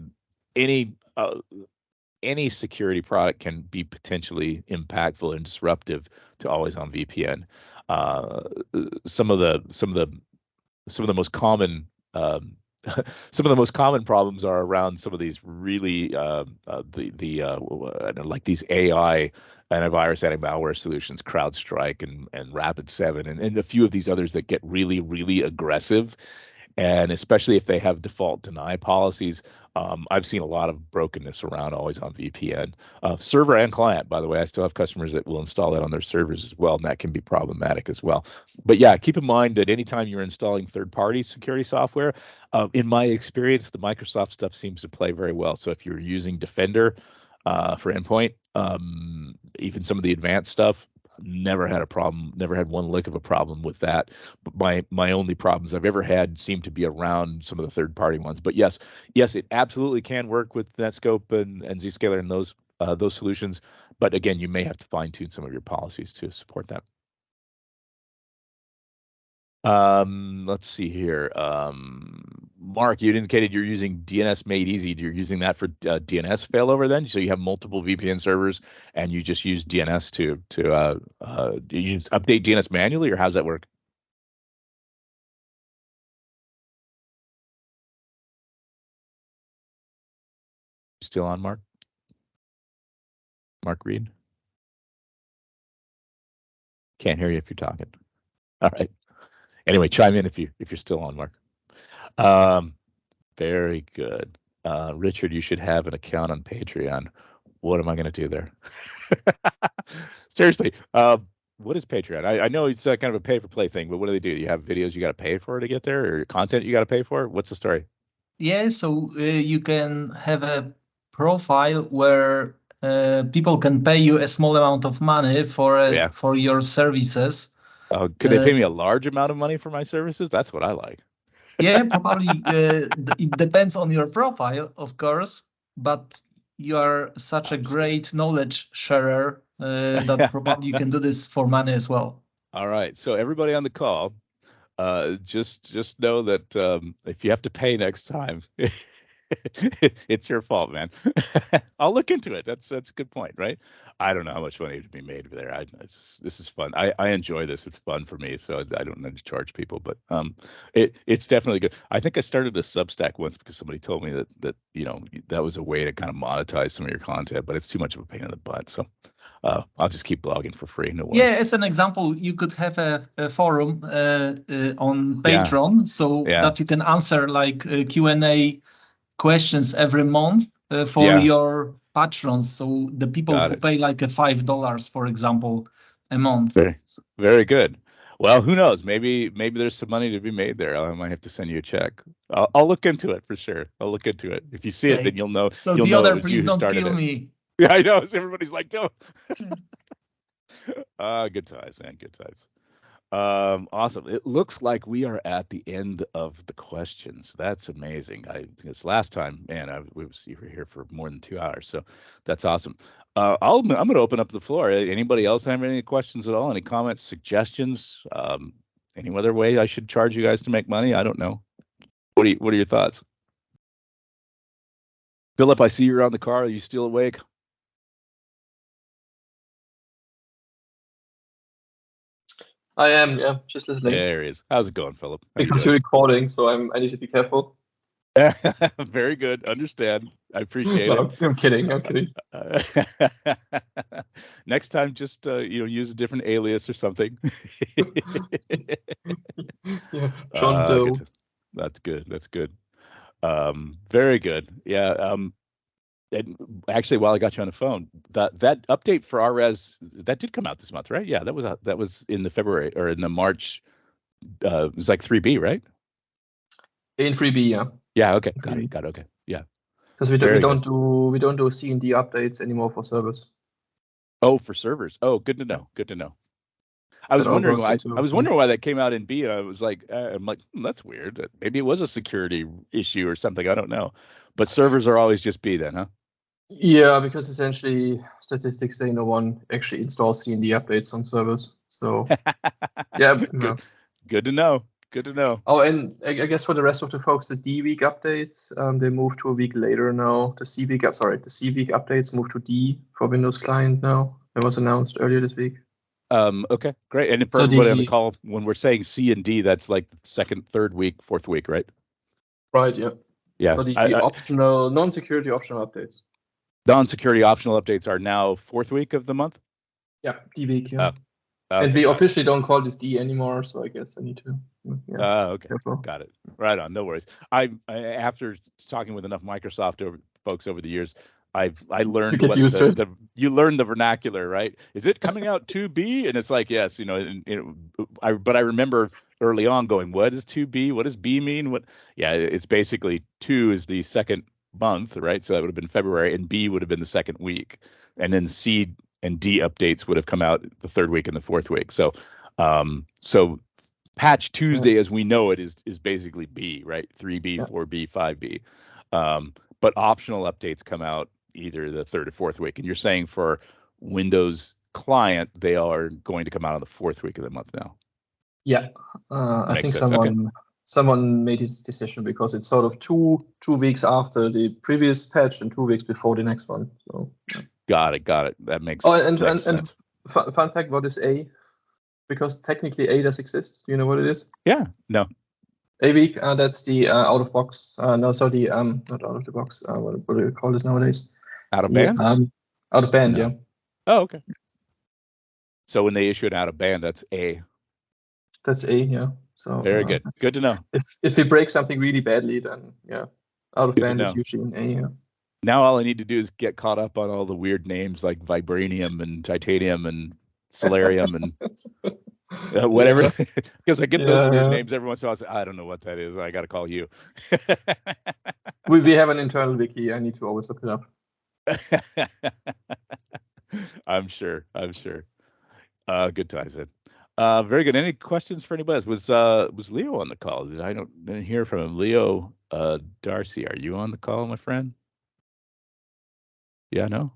any security product can be potentially impactful and disruptive to always on VPN. Some of the most common problems are around some of these really like these AI antivirus, anti-malware solutions, CrowdStrike and Rapid7, and a few of these others that get really, really aggressive. And especially if they have default deny policies, I've seen a lot of brokenness around always on VPN, server and client. By the way, I still have customers that will install that on their servers as well, and that can be problematic as well. But yeah, keep in mind that anytime you're installing third-party security software, in my experience, the Microsoft stuff seems to play very well. So if you're using Defender for endpoint, even some of the advanced stuff, never had a problem, never had one lick of a problem with that. But my only problems I've ever had seem to be around some of the third-party ones. But yes, it absolutely can work with Netscope and Zscaler and those solutions. But again, you may have to fine-tune some of your policies to support that. Let's see here. Mark, you indicated you're using DNS Made Easy. You're using that for DNS failover then? So you have multiple VPN servers and you just use DNS to you just update DNS manually, or how's that work? Still on, Mark? Mark Reed? Can't hear you if you're talking. All right. Anyway, chime in if you're still on, Mark. Very good. Richard, you should have an account on Patreon. What am I going to do there? Seriously, what is Patreon? I know it's kind of a pay-for-play thing, but what do they do? You have videos you got to pay for to get there, or content you got to pay for? What's the story? Yeah, so you can have a profile where people can pay you a small amount of money for your services. Could they pay me a large amount of money for my services? That's what I like. Yeah, probably it depends on your profile, of course, but you are such a great knowledge sharer that probably you can do this for money as well. All right. So everybody on the call, just know that if you have to pay next time, it's your fault, man. I'll look into it. That's a good point, right? I don't know how much money to be made there. This is fun. I enjoy this. It's fun for me, so I don't need to charge people, but it's definitely good. I think I started a Substack once because somebody told me that that was a way to kind of monetize some of your content, but it's too much of a pain in the butt. So I'll just keep blogging for free. No worries. Yeah, as an example, you could have a forum on Patreon, so that you can answer like Q&A questions every month for your patrons. So the people who pay like $5, for example, a month. Very good. Well, who knows? Maybe there's some money to be made there. I might have to send you a check. I'll look into it for sure. I'll look into it. If you see it, then you'll know. So the other, please don't kill me. Yeah, I know. Everybody's like, don't. Good times, man. Good times. Awesome. It looks like we are at the end of the questions. That's amazing. This last time, man, we were here for more than 2 hours, so that's awesome. I'm going to open up the floor. Anybody else have any questions at all? Any comments, suggestions? Any other way I should charge you guys to make money? I don't know. What are your thoughts? Philip, I see you're on the car. Are you still awake? I am, yeah, just listening. There he is. How's it going, Philip? Because you're recording, so I need to be careful. Very good. Understand. I appreciate it. I'm kidding. Next time, just use a different alias or something. Yeah, John Doe. That's good. Very good. Yeah. And actually, while I got you on the phone, that update for RRES that did come out this month, right? Yeah, that was in the February or in the March. It was like 3B, right? In 3B, yeah. Yeah. Okay. Got it. Okay. Yeah. Because we don't do C&D updates anymore for servers. Oh, for servers. Oh, good to know. Good to know. I was wondering why that came out in B, and I was like, that's weird. Maybe it was a security issue or something. I don't know. But servers are always just B then, huh? Yeah, because essentially statistics say no one actually installs C&D updates on servers. So yeah, good to know. Good to know. Oh, and I guess for the rest of the folks, the D week updates they moved to a week later now. The C week updates moved to D for Windows Client now. That was announced earlier this week. Okay, great. And for everybody on the call, when we're saying C and D, that's like second, third week, fourth week, right? Right. Yeah. Yeah. So the optional, non-security optional updates. Non-security optional updates are now fourth week of the month. Yeah, D week. Yeah. And we officially don't call this D anymore, so I guess I need to. Yeah, okay. Careful. Got it. Right on. No worries. I after talking with enough Microsoft folks over the years, I learned you learn the vernacular, right? Is it coming out 2B? And it's like, yes, but I remember early on going, what is 2B? What does B mean? It's basically 2 is the second month, right? So that would have been February, and B would have been the second week, and then C and D updates would have come out the third week and the fourth week. So Patch Tuesday, as we know it, is basically B, right? 3B, 4B, 5B. But optional updates come out either the third or fourth week. And you're saying for Windows Client, they are going to come out on the fourth week of the month now. Yeah, I think someone made this decision because it's sort of two weeks after the previous patch and 2 weeks before the next one. So got it. That makes sense. And fun fact, what is A? Because technically A does exist. Do you know what it is? Yeah. No. A week. That's the out of box. Not out of the box. What do you call this nowadays? Out of band. Out of band. No. Yeah. Oh, okay. So when they issue an out of band, that's A. That's A. Yeah. So very good. Good to know. If we break something really badly, then out of band is usually an A. Yeah. Now all I need to do is get caught up on all the weird names like vibranium and titanium and solarium and whatever, because I get those weird names every once in a while. I don't know what that is. I got to call you. we have an internal wiki. I need to always look it up. I'm sure. Good times. Very good. Any questions for anybody else? Was Leo on the call? Didn't hear from him. Leo Darcy, are you on the call, my friend? Yeah, no.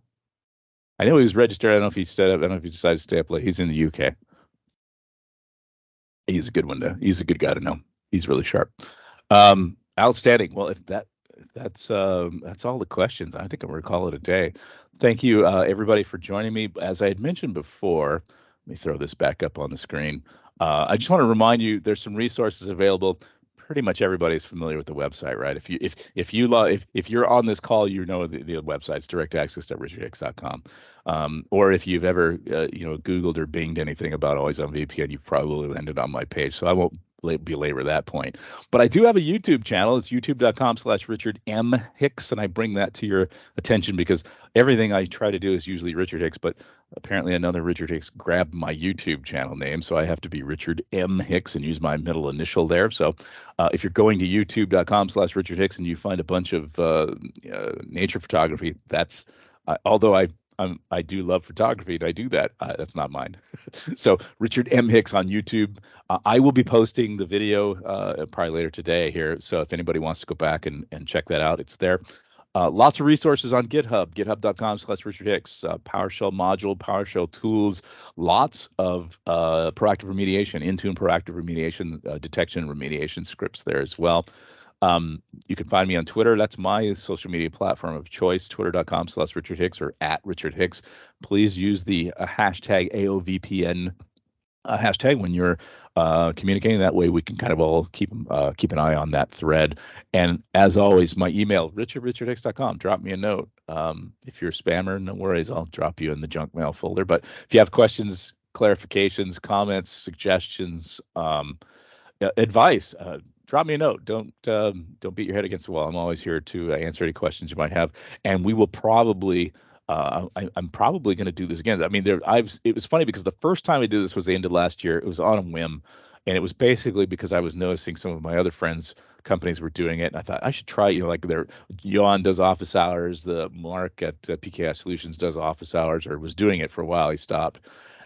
I know he was registered. I don't know if he stayed up. I don't know if he decided to stay up late. He's in the UK. He's a good one to. He's a good guy to know. He's really sharp. Outstanding. Well, if that's all the questions, I think I'm gonna call it a day. Thank you, everybody, for joining me. As I had mentioned before, let me throw this back up on the screen. I just want to remind you, there's some resources available. Pretty much everybody's familiar with the website, right? If you're on this call, you know the website's directaccess.richardhicks.com. Or if you've ever Googled or Binged anything about Always On VPN, you've probably landed on my page. So I won't belabor that point. But I do have a YouTube channel. It's youtube.com/Richard M. Hicks, and I bring that to your attention because everything I try to do is usually Richard Hicks, but apparently another Richard Hicks grabbed my YouTube channel name, so I have to be Richard M. Hicks and use my middle initial there. So if you're going to youtube.com/Richard Hicks and you find a bunch of nature photography, that's although I do love photography and I do that. That's not mine. So Richard M. Hicks on YouTube. I will be posting the video probably later today here. So if anybody wants to go back and check that out, it's there. Lots of resources on GitHub, github.com/Richard Hicks, PowerShell module, PowerShell tools, lots of proactive remediation, Intune proactive remediation, detection remediation scripts there as well. You can find me on Twitter. That's my social media platform of choice, twitter.com/Richard Hicks or @Richard Hicks. Please use the hashtag AOVPN hashtag when you're communicating. That way we can kind of all keep an eye on that thread. And as always, my email, richard@richardhicks.com. Drop me a note. If you're a spammer, no worries. I'll drop you in the junk mail folder. But if you have questions, clarifications, comments, suggestions, advice, drop me a note. Don't beat your head against the wall. I'm always here to answer any questions you might have. And we will probably I'm probably going to do this again. I mean, it was funny because the first time I did this was the end of last year. It was on a whim, and it was basically because I was noticing some of my other friends' companies were doing it, and I thought I should try. Like Jan does office hours, the Mark at PKI Solutions does office hours, or was doing it for a while. He stopped,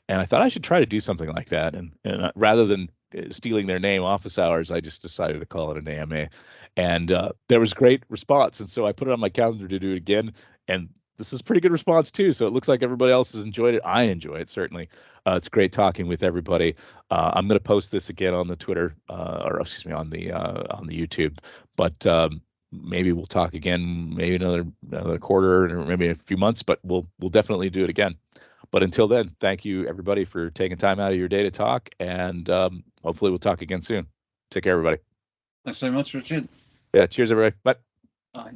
and I thought I should try to do something like that. And rather than stealing their name, office hours, I just decided to call it an AMA, and there was great response. And so I put it on my calendar to do it again, and this is pretty good response too. So it looks like everybody else has enjoyed it. I enjoy it, certainly. It's great talking with everybody. I'm going to post this again on the Twitter, or excuse me, on the YouTube. But maybe we'll talk again, maybe another quarter or maybe a few months. But we'll definitely do it again. But until then, thank you everybody for taking time out of your day to talk, and hopefully we'll talk again soon. Take care, everybody. Thanks very much, Richard. Yeah, cheers, everybody. Bye. Bye.